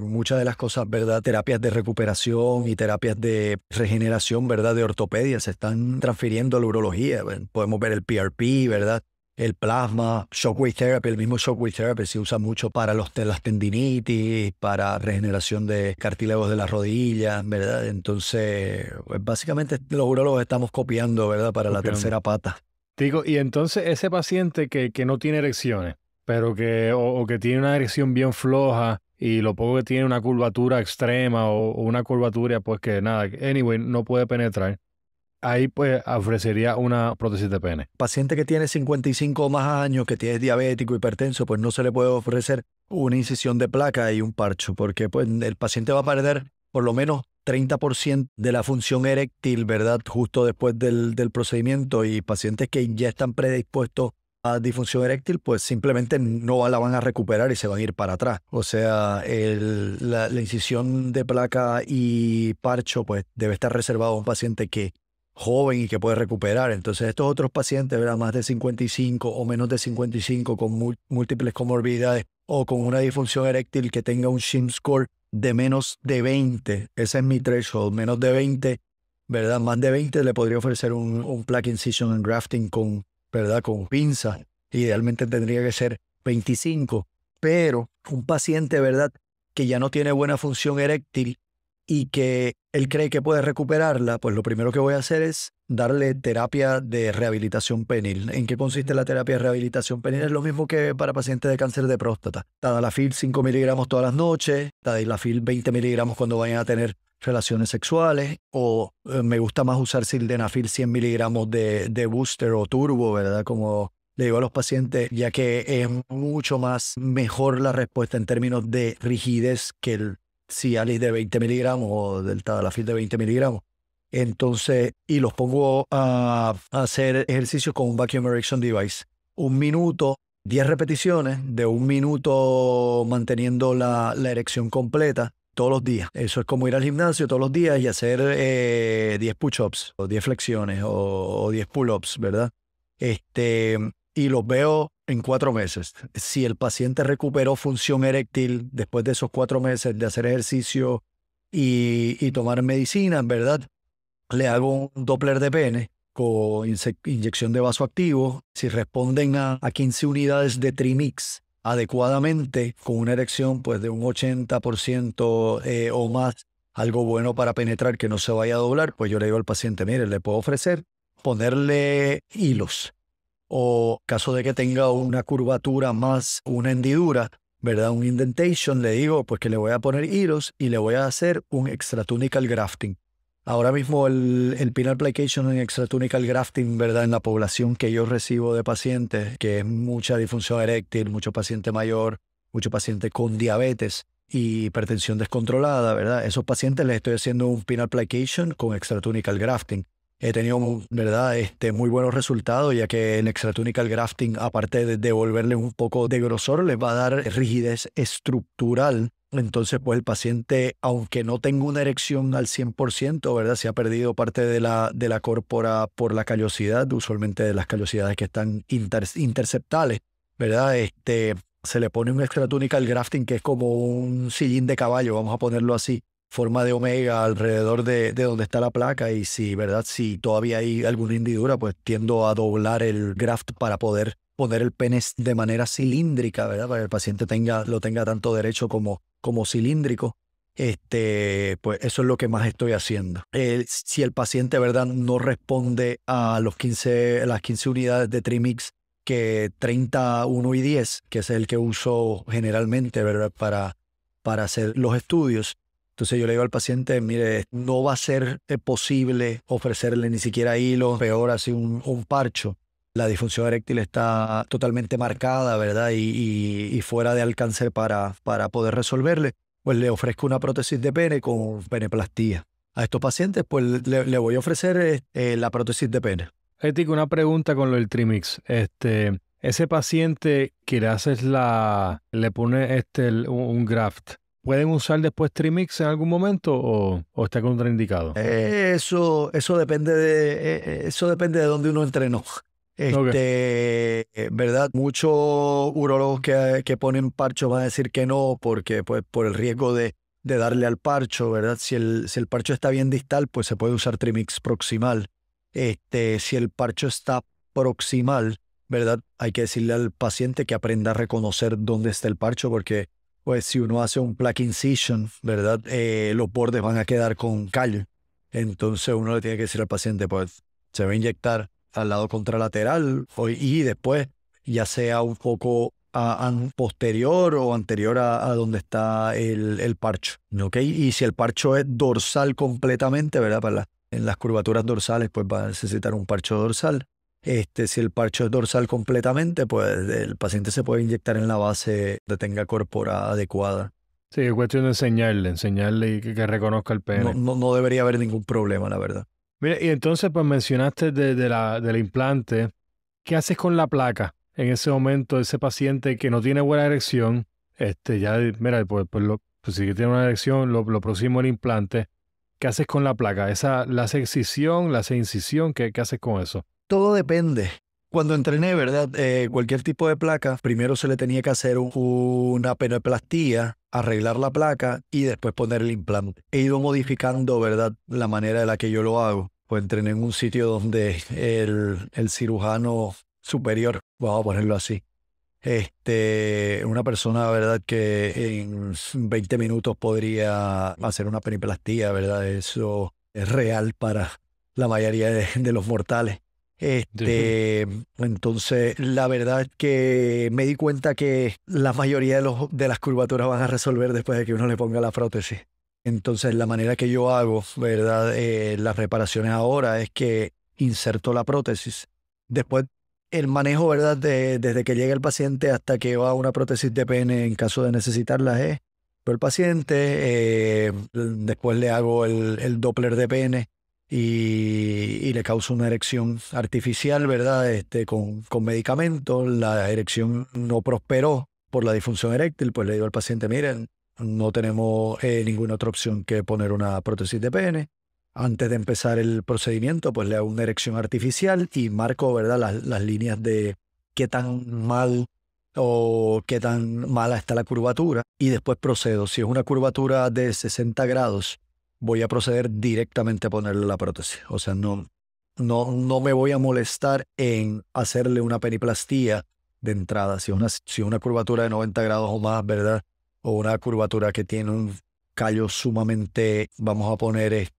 muchas de las cosas, ¿verdad?, terapias de recuperación y terapias de regeneración, ¿verdad?, de ortopedia se están transfiriendo a la urología. Podemos ver el PRP, ¿verdad?, el plasma, shockwave therapy, el mismo shockwave therapy se usa mucho para las tendinitis, para regeneración de cartílagos de las rodillas, ¿verdad? Entonces, pues básicamente los urólogos estamos copiando, ¿verdad? Para la tercera pata. Digo, y entonces ese paciente que no tiene erecciones, pero o que tiene una erección bien floja y lo poco que tiene una curvatura extrema o una curvatura, pues que nada, anyway, no puede penetrar, ahí pues ofrecería una prótesis de pene. Paciente que tiene 55 o más años, que tiene diabético, hipertenso, pues no se le puede ofrecer una incisión de placa y un parcho, porque pues el paciente va a perder por lo menos 30% de la función eréctil, ¿verdad? Justo después del procedimiento, y pacientes que ya están predispuestos a disfunción eréctil, pues simplemente no la van a recuperar y se van a ir para atrás. O sea, la incisión de placa y parcho pues debe estar reservado a un paciente que joven y que puede recuperar. Entonces estos otros pacientes, ¿verdad? Más de 55 o menos de 55 con múltiples comorbilidades o con una disfunción eréctil que tenga un shim score de menos de 20, ese es mi threshold, menos de 20, ¿verdad? Más de 20 le podría ofrecer un plaque incision and grafting con, ¿verdad? Con pinza. Idealmente tendría que ser 25, pero un paciente, ¿verdad? Que ya no tiene buena función eréctil y que él cree que puede recuperarla, pues lo primero que voy a hacer es darle terapia de rehabilitación penil. ¿En qué consiste la terapia de rehabilitación penil? Es lo mismo que para pacientes de cáncer de próstata. Tadalafil 5 miligramos todas las noches, tadalafil 20 miligramos cuando vayan a tener relaciones sexuales, o me gusta más usar sildenafil 100 miligramos de booster o turbo, ¿verdad? Como le digo a los pacientes, ya que es mucho más mejor la respuesta en términos de rigidez que el Cialis de 20 miligramos o del Tadalafil de 20 miligramos. Entonces, y los pongo a hacer ejercicios con un Vacuum Erection Device. 1 minuto, 10 repeticiones de 1 minuto manteniendo la erección completa todos los días. Eso es como ir al gimnasio todos los días y hacer 10 push-ups o 10 flexiones o 10 pull-ups, ¿verdad? Y los veo en 4 meses. Si el paciente recuperó función eréctil después de esos 4 meses de hacer ejercicio y tomar medicina, ¿verdad? Le hago un Doppler de pene con inyección de vasoactivo. Si responden a 15 unidades de Trimix adecuadamente, con una erección pues de un 80% o más, algo bueno para penetrar que no se vaya a doblar, pues yo le digo al paciente, mire, le puedo ofrecer ponerle hilos, o caso de que tenga una curvatura más una hendidura, ¿verdad? Un indentation, le digo pues que le voy a poner hilos y le voy a hacer un extratunical grafting. Ahora mismo el penile plication en extratunical grafting, ¿verdad? En la población que yo recibo de pacientes, que es mucha disfunción eréctil, mucho paciente mayor, mucho paciente con diabetes y hipertensión descontrolada, ¿verdad? Esos pacientes les estoy haciendo un penile plication con extratunical grafting. He tenido, ¿verdad? Muy buenos resultados, ya que el extratunical grafting, aparte de devolverle un poco de grosor, les va a dar rigidez estructural. Entonces, pues el paciente, aunque no tenga una erección al 100%, ¿verdad? Se ha perdido parte de la córpora por la callosidad, usualmente de las callosidades que están interceptales, ¿verdad? Se le pone un extratunical grafting que es como un sillín de caballo, vamos a ponerlo así, forma de omega alrededor de donde está la placa, y si, ¿verdad? Si todavía hay alguna hendidura, pues tiendo a doblar el graft para poder poner el pene de manera cilíndrica, ¿verdad? Para que el paciente lo tenga tanto derecho como cilíndrico. Pues eso es lo que más estoy haciendo. Si el paciente, ¿verdad?, no responde a las 15 unidades de Trimix, que 30, 1 y 10, que es el que uso generalmente, ¿verdad?, para hacer los estudios. Entonces yo le digo al paciente, mire, no va a ser posible ofrecerle ni siquiera hilo, peor así un parcho. La disfunción eréctil está totalmente marcada, ¿verdad? Y fuera de alcance para poder resolverle, pues le ofrezco una prótesis de pene con peneplastía. A estos pacientes, pues le voy a ofrecer la prótesis de pene. Ético, una pregunta con lo del Trimix. Ese paciente que le pone un graft, ¿pueden usar después Trimix en algún momento o está contraindicado? Eso depende de dónde uno entrenó. ¿Verdad? Muchos urólogos que ponen parcho van a decir que no, porque pues por el riesgo de darle al parcho, ¿verdad? Si el parcho está bien distal, pues se puede usar Trimix proximal. Si el parcho está proximal, ¿verdad? Hay que decirle al paciente que aprenda a reconocer dónde está el parcho, porque pues si uno hace un plaque incision, ¿verdad? Los bordes van a quedar con callo. Entonces uno le tiene que decir al paciente, pues se va a inyectar al lado contralateral y después ya sea un poco posterior o anterior a donde está el parcho, ¿ok? Y si el parcho es dorsal completamente, ¿verdad? En las curvaturas dorsales, pues va a necesitar un parcho dorsal. Si el parcho es dorsal completamente, pues el paciente se puede inyectar en la base que tenga córpora adecuada. Sí, es cuestión de enseñarle y que reconozca el pene. No debería haber ningún problema, la verdad. Mira, y entonces pues mencionaste del implante. ¿Qué haces con la placa en ese momento, ese paciente que no tiene buena erección? Mira, pues si tiene una erección, lo próximo el implante. ¿Qué haces con la placa? ¿La hace excisión, la hace incisión? ¿Qué haces con eso? Todo depende. Cuando entrené, ¿verdad? Cualquier tipo de placa, primero se le tenía que hacer una penoplastía, arreglar la placa y después poner el implante. He ido modificando, ¿verdad? La manera de la que yo lo hago. Pues entrené en un sitio donde el cirujano superior, vamos a ponerlo así, una persona, ¿verdad? Que en 20 minutos podría hacer una peniplastía, ¿verdad? Eso es real para la mayoría de los mortales. Entonces, la verdad es que me di cuenta que la mayoría de las curvaturas van a resolver después de que uno le ponga la prótesis. Entonces, la manera que yo hago, ¿verdad? Las reparaciones ahora es que inserto la prótesis. Después, el manejo, ¿verdad? Desde que llega el paciente hasta que va a una prótesis de pene en caso de necesitarla es por el paciente. Después le hago el Doppler de pene y le causo una erección artificial, ¿verdad? Con medicamentos. La erección no prosperó por la disfunción eréctil, pues le digo al paciente, miren, no tenemos ninguna otra opción que poner una prótesis de pene. Antes de empezar el procedimiento, pues le hago una erección artificial y marco, ¿verdad?, las líneas de qué tan mal o qué tan mala está la curvatura. Y después procedo. Si es una curvatura de 60 grados, voy a proceder directamente a ponerle la prótesis. O sea, no me voy a molestar en hacerle una peniplastía de entrada. Si una curvatura de 90 grados o más, ¿verdad? O una curvatura que tiene un callo sumamente, vamos a poner,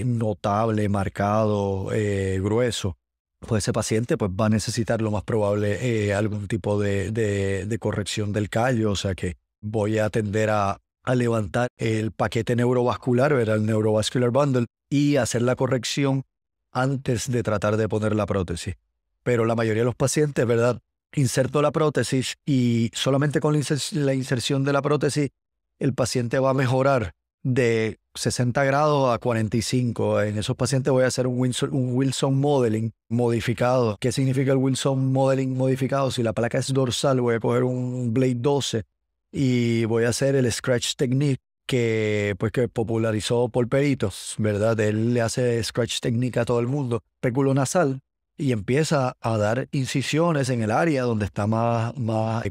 notable, marcado, grueso, pues ese paciente pues, va a necesitar lo más probable algún tipo de corrección del callo. O sea que voy a tender a levantar el paquete neurovascular, ¿verdad? El Neurovascular Bundle, y hacer la corrección antes de tratar de poner la prótesis. Pero la mayoría de los pacientes, ¿verdad? Inserto la prótesis y solamente con la inserción de la prótesis el paciente va a mejorar de 60 grados a 45. En esos pacientes voy a hacer un Wilson Modeling modificado. ¿Qué significa el Wilson Modeling modificado? Si la placa es dorsal, voy a coger un Blade 12 y voy a hacer el Scratch Technique que popularizó Paul Peritos, ¿verdad? Él le hace Scratch Technique a todo el mundo. Péculo nasal. Y empieza a dar incisiones en el área donde está más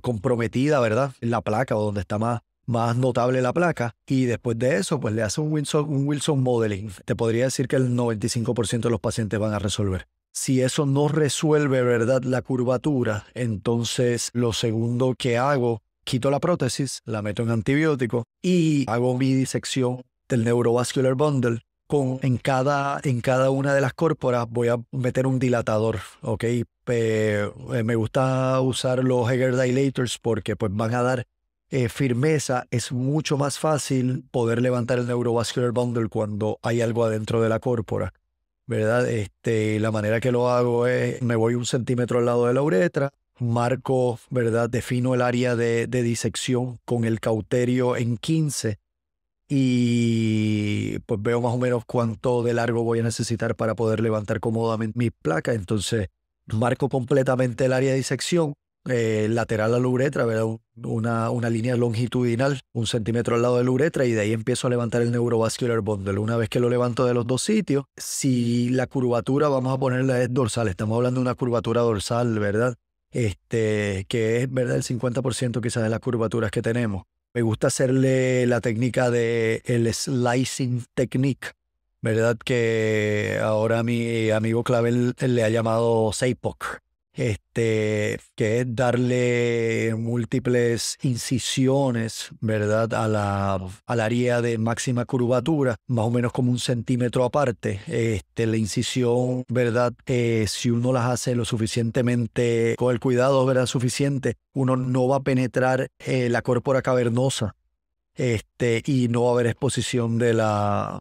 comprometida, ¿verdad? La placa, o donde está más notable la placa, y después de eso pues le hace un Wilson Modeling. Te podría decir que el 95% de los pacientes van a resolver. Si eso no resuelve, ¿verdad?, la curvatura, entonces lo segundo que hago, quito la prótesis, la meto en antibiótico y hago mi disección del Neurovascular Bundle. En cada una de las córporas voy a meter un dilatador, ¿ok? Me gusta usar los Heger Dilators porque pues van a dar firmeza. Es mucho más fácil poder levantar el Neurovascular Bundle cuando hay algo adentro de la córpora, ¿verdad? La manera que lo hago es, me voy 1 centímetro al lado de la uretra, marco, ¿verdad? Defino el área de disección con el cauterio en 15 y pues veo más o menos cuánto de largo voy a necesitar para poder levantar cómodamente mi placa. Entonces marco completamente el área de disección lateral a la uretra, ¿verdad? Una línea longitudinal, 1 centímetro al lado de la uretra, y de ahí empiezo a levantar el Neurovascular Bundle. Una vez que lo levanto de los dos sitios, si la curvatura, vamos a ponerla, es dorsal, estamos hablando de una curvatura dorsal, ¿verdad? Que es, ¿verdad?, el 50% quizás de las curvaturas que tenemos. Me gusta hacerle la técnica de el slicing technique, ¿verdad? Que ahora mi amigo Clavel le ha llamado SAPOC. que es darle múltiples incisiones, ¿verdad? Al área de máxima curvatura, más o menos como 1 centímetro aparte. La incisión, ¿verdad? Si uno las hace lo suficientemente, con el cuidado, ¿verdad? Suficiente, uno no va a penetrar la córpora cavernosa. Y no va a haber exposición de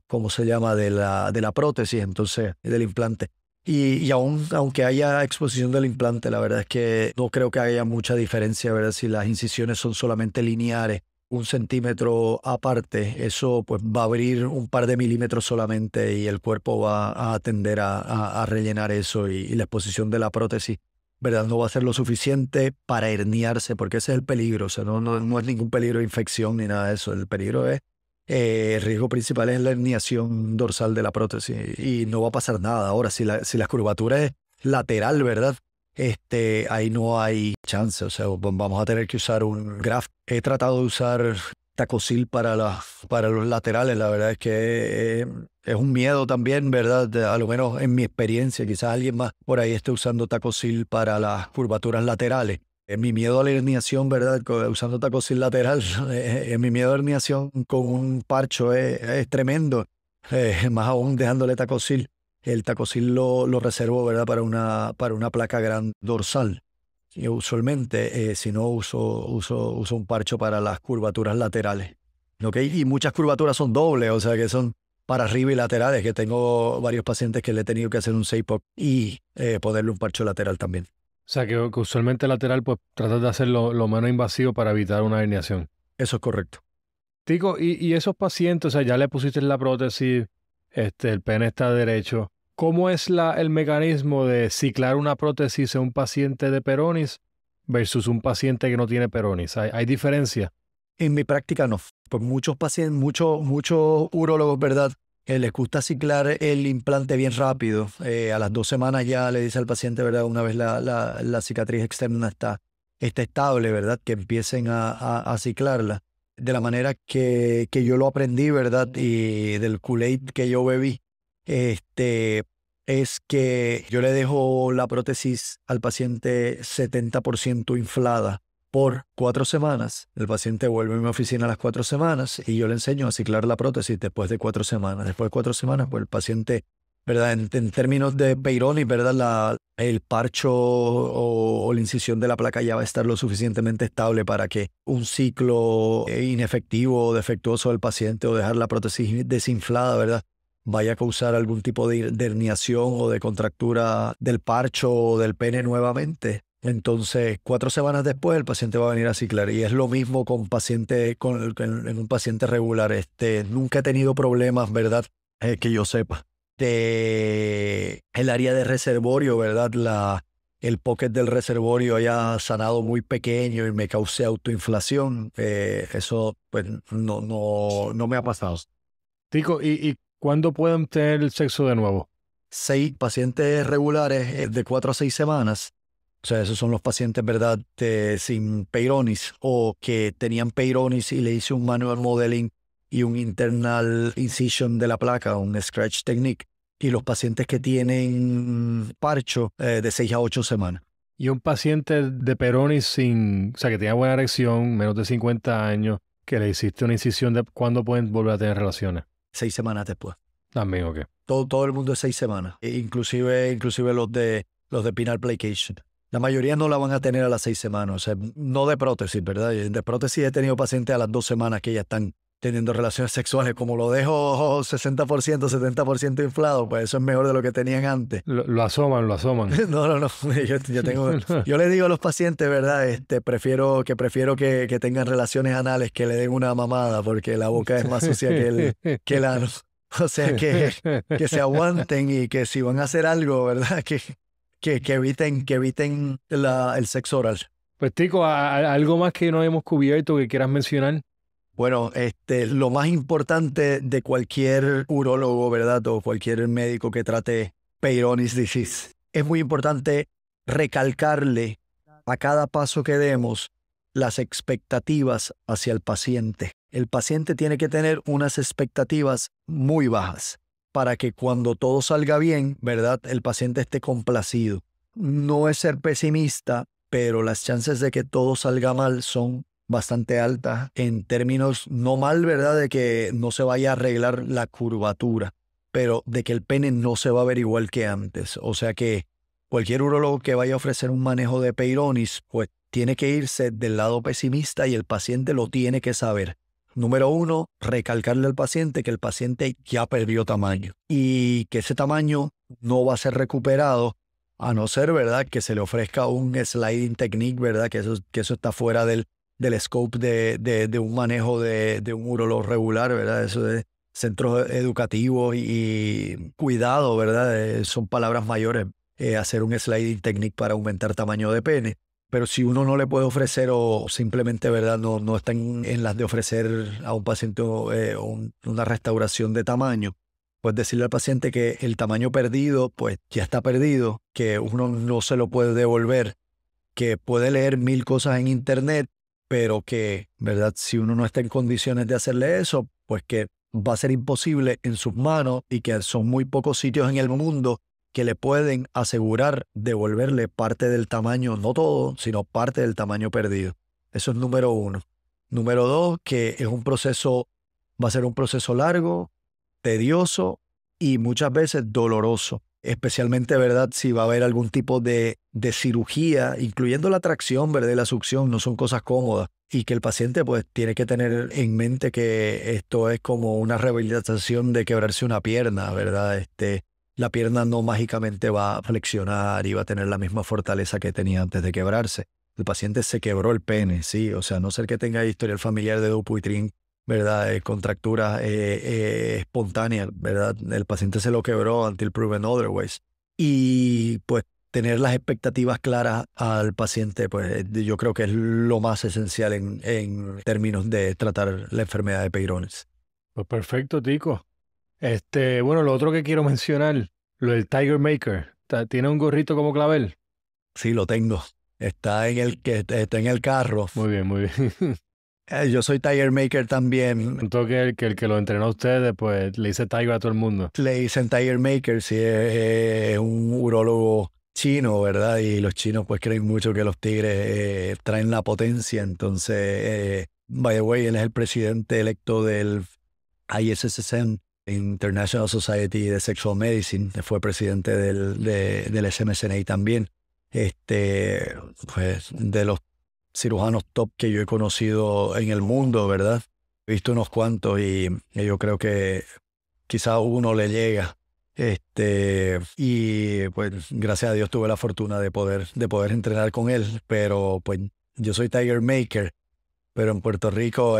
¿cómo se llama? De la prótesis, entonces, del implante. Y aunque haya exposición del implante, la verdad es que no creo que haya mucha diferencia, ¿verdad? Si las incisiones son solamente lineares, 1 centímetro aparte, eso pues va a abrir un par de milímetros solamente y el cuerpo va a tender a rellenar eso y la exposición de la prótesis, ¿verdad? No va a ser lo suficiente para herniarse, porque ese es el peligro. O sea, no es ningún peligro de infección ni nada de eso. El peligro es, el riesgo principal es la herniación dorsal de la prótesis y no va a pasar nada. Ahora, si la curvatura es lateral, ¿verdad? Ahí no hay chance. O sea, vamos a tener que usar un graft. He tratado de usar Tacosil para los laterales. La verdad es que es un miedo también, ¿verdad? A lo menos en mi experiencia. Quizás alguien más por ahí esté usando Tacosil para las curvaturas laterales. Mi miedo a la herniación, ¿verdad? Usando Tacosil lateral, mi miedo a la herniación con un parcho es tremendo. Más aún dejándole Tacosil. El Tacosil lo reservo, ¿verdad? Para una placa gran dorsal. Y usualmente, si no, uso un parcho para las curvaturas laterales. ¿Ok? Y muchas curvaturas son dobles, o sea que son para arriba y laterales, que tengo varios pacientes que le he tenido que hacer un SAPOC y ponerle un parcho lateral también. O sea, que usualmente lateral, pues tratas de hacerlo lo menos invasivo para evitar una herniación. Eso es correcto. Tico, y esos pacientes, o sea, ya le pusiste la prótesis, el pene está derecho. ¿Cómo es el mecanismo de ciclar una prótesis en un paciente de peronis versus un paciente que no tiene peronis? ¿Hay diferencia? En mi práctica no. Pues muchos pacientes, muchos urólogos, ¿verdad? Les gusta ciclar el implante bien rápido. A las 2 semanas ya le dice al paciente, ¿verdad? Una vez la cicatriz externa está estable, ¿verdad? Que empiecen a ciclarla. De la manera que yo lo aprendí, ¿verdad? Y del Kool-Aid que yo bebí, es que yo le dejo la prótesis al paciente 70% inflada por 4 semanas. El paciente vuelve a mi oficina a las 4 semanas y yo le enseño a ciclar la prótesis después de 4 semanas. Después de 4 semanas, pues el paciente, ¿verdad? En términos de Peyronie, ¿verdad? El parcho o la incisión de la placa ya va a estar lo suficientemente estable para que un ciclo inefectivo o defectuoso del paciente o dejar la prótesis desinflada, ¿verdad? Vaya a causar algún tipo de herniación o de contractura del parcho o del pene nuevamente. Entonces, 4 semanas después el paciente va a venir a ciclar y es lo mismo con en un paciente regular. Nunca he tenido problemas, ¿verdad? Que yo sepa. El área de reservorio, ¿verdad? El pocket del reservorio haya sanado muy pequeño y me cause autoinflación. Eso, pues, no me ha pasado. Tico, ¿y cuándo pueden tener el sexo de nuevo? 6 pacientes regulares de 4 a 6 semanas. O sea, esos son los pacientes, ¿verdad? Sin Peyronie's o que tenían Peyronie's y le hice un manual modeling y un internal incision de la placa, un scratch technique. Y los pacientes que tienen parcho de 6 a 8 semanas. Y un paciente de peronis o sea, que tenga buena erección, menos de 50 años, que le hiciste una incisión, ¿cuándo pueden volver a tener relaciones? 6 semanas después. También, ok. Todo el mundo es 6 semanas. Inclusive los de penile plication. La mayoría no la van a tener a las 6 semanas, o sea, no de prótesis, ¿verdad? De prótesis he tenido pacientes a las 2 semanas que ya están teniendo relaciones sexuales. Como lo dejo 60%, 70% inflado, pues eso es mejor de lo que tenían antes. Lo asoman. No. Yo le digo a los pacientes, ¿verdad? Prefiero que tengan relaciones anales que le den una mamada, porque la boca es más sucia que el ano. O sea, que se aguanten y que si van a hacer algo, ¿verdad? Que eviten el sexo oral. Pues, Tico, ¿algo más que no hemos cubierto que quieras mencionar? Bueno, lo más importante de cualquier urólogo, ¿verdad? O cualquier médico que trate Peyronie's disease, es muy importante recalcarle a cada paso que demos las expectativas hacia el paciente. El paciente tiene que tener unas expectativas muy bajas para que cuando todo salga bien, ¿verdad? El paciente esté complacido. no es ser pesimista, pero las chances de que todo salga mal son bastante altas en términos, no mal, ¿verdad?, de que no se vaya a arreglar la curvatura, pero de que el pene no se va a ver igual que antes. O sea que cualquier urólogo que vaya a ofrecer un manejo de Peyronie's, pues tiene que irse del lado pesimista y el paciente lo tiene que saber. Número 1, recalcarle al paciente que el paciente ya perdió tamaño y que ese tamaño no va a ser recuperado a no ser, ¿verdad?, que se le ofrezca un sliding technique, ¿verdad?, que eso está fuera del scope de un manejo de un urólogo regular, ¿verdad? Eso de centros educativos y cuidado, ¿verdad? Son palabras mayores. Hacer un sliding technique para aumentar tamaño de pene. Pero si uno no le puede ofrecer o simplemente, ¿verdad?, no está en las de ofrecer a un paciente una restauración de tamaño, pues decirle al paciente que el tamaño perdido, pues ya está perdido, que uno no se lo puede devolver, que puede leer 1000 cosas en internet, pero que, ¿verdad?, si uno no está en condiciones de hacerle eso, pues que va a ser imposible en sus manos y que son muy pocos sitios en el mundo que le pueden asegurar devolverle parte del tamaño, no todo, sino parte del tamaño perdido. Eso es número 1. Número 2, que es va a ser un proceso largo, tedioso y muchas veces doloroso. Especialmente, ¿verdad?, si va a haber algún tipo de cirugía, incluyendo la tracción, ¿verdad?, y la succión, no son cosas cómodas. Y que el paciente pues tiene que tener en mente que esto es como una rehabilitación de quebrarse una pierna, ¿verdad? La pierna no mágicamente va a flexionar y va a tener la misma fortaleza que tenía antes de quebrarse. El paciente se quebró el pene, sí, o sea, a no ser que tenga historial familiar de Dupuytren, ¿verdad? Contracturas espontáneas, ¿verdad? El paciente se lo quebró until proven otherwise. Y pues tener las expectativas claras al paciente, pues yo creo que es lo más esencial en términos de tratar la enfermedad de Peyronie's. Pues perfecto, Tico. Bueno, lo otro que quiero mencionar, lo del Tiger Maker. ¿Tiene un gorrito como clavel? Sí, lo tengo. Está en el carro. Muy bien, muy bien. Yo soy Tiger Maker también. Contó que el que lo entrenó a ustedes, pues le dice Tiger a todo el mundo. Le dicen Tiger Maker, sí, es un urólogo chino, ¿verdad? Y los chinos pues creen mucho que los tigres traen la potencia. Entonces, by the way, él es el presidente electo del ISSM, International Society de Sexual Medicine. Fue presidente del SMSNA también. Pues de los cirujanos top que yo he conocido en el mundo, ¿verdad? He visto unos cuantos y yo creo que quizá uno le llega. Y pues gracias a Dios tuve la fortuna de poder entrenar con él, pero pues yo soy Tiger Maker, pero en Puerto Rico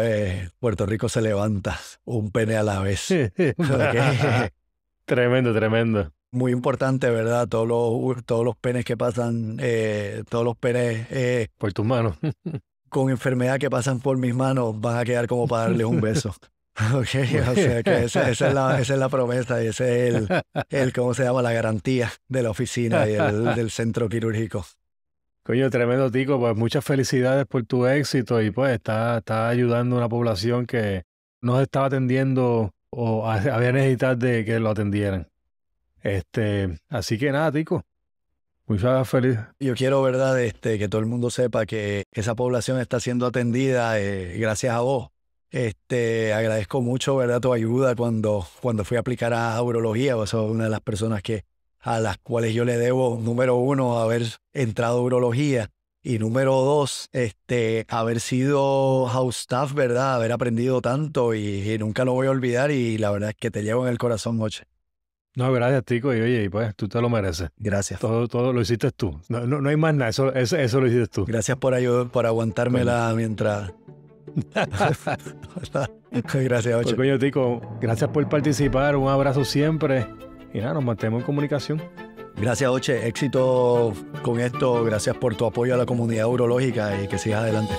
se levanta un pene a la vez. Okay. Tremendo, tremendo. Muy importante, ¿verdad? Todos los penes que pasan, todos los penes por tus manos con enfermedad que pasan por mis manos van a quedar como para darles un beso. Okay, o sea que esa es la promesa y ese es el ¿cómo se llama? La garantía de la oficina y del centro quirúrgico. Coño, tremendo, Tico. Pues muchas felicidades por tu éxito y pues está ayudando a una población que no se estaba atendiendo o había necesidad de que lo atendieran. Así que nada, Tico. Muchas felicidades. Yo quiero, ¿verdad?, que todo el mundo sepa que esa población está siendo atendida gracias a vos. Agradezco mucho, ¿verdad?, tu ayuda cuando fui a aplicar a urología. Vos sos una de las personas a las cuales yo le debo, número 1, haber entrado a urología y número 2, haber sido house staff, ¿verdad?, haber aprendido tanto y nunca lo voy a olvidar y la verdad es que te llevo en el corazón, Oche. No, gracias, Tico, y oye, pues tú te lo mereces. Gracias. Todo lo hiciste tú. No hay más nada, eso lo hiciste tú. Gracias por aguantármela mientras... Gracias, Oche. Pues, coño, Tico, gracias por participar, un abrazo siempre y nada, nos mantenemos en comunicación. Gracias, Oche, éxito con esto, gracias por tu apoyo a la comunidad urológica y que sigas adelante.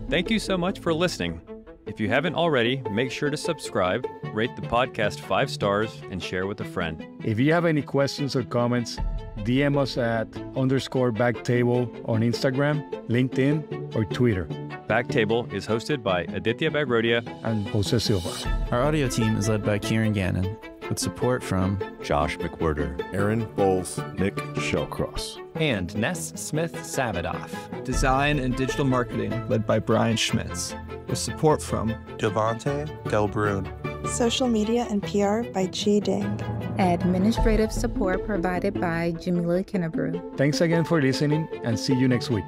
Thank you so much for listening. If you haven't already, make sure to subscribe, rate the podcast 5 stars, and share with a friend. If you have any questions or comments, DM us at _backtable on Instagram, LinkedIn, or Twitter. Backtable is hosted by Aditya Bagrodia and Jose Silva. Our audio team is led by Kieran Gannon, with support from Josh McWhirter, Aaron Bowles, Nick Shellcross. And Ness Smith-Savadoff. Design and digital marketing led by Brian Schmitz, with support from Devontae Delbrun. Social media and PR by Chi Ding. Administrative support provided by Jamila Kennebrew. Thanks again for listening, and see you next week.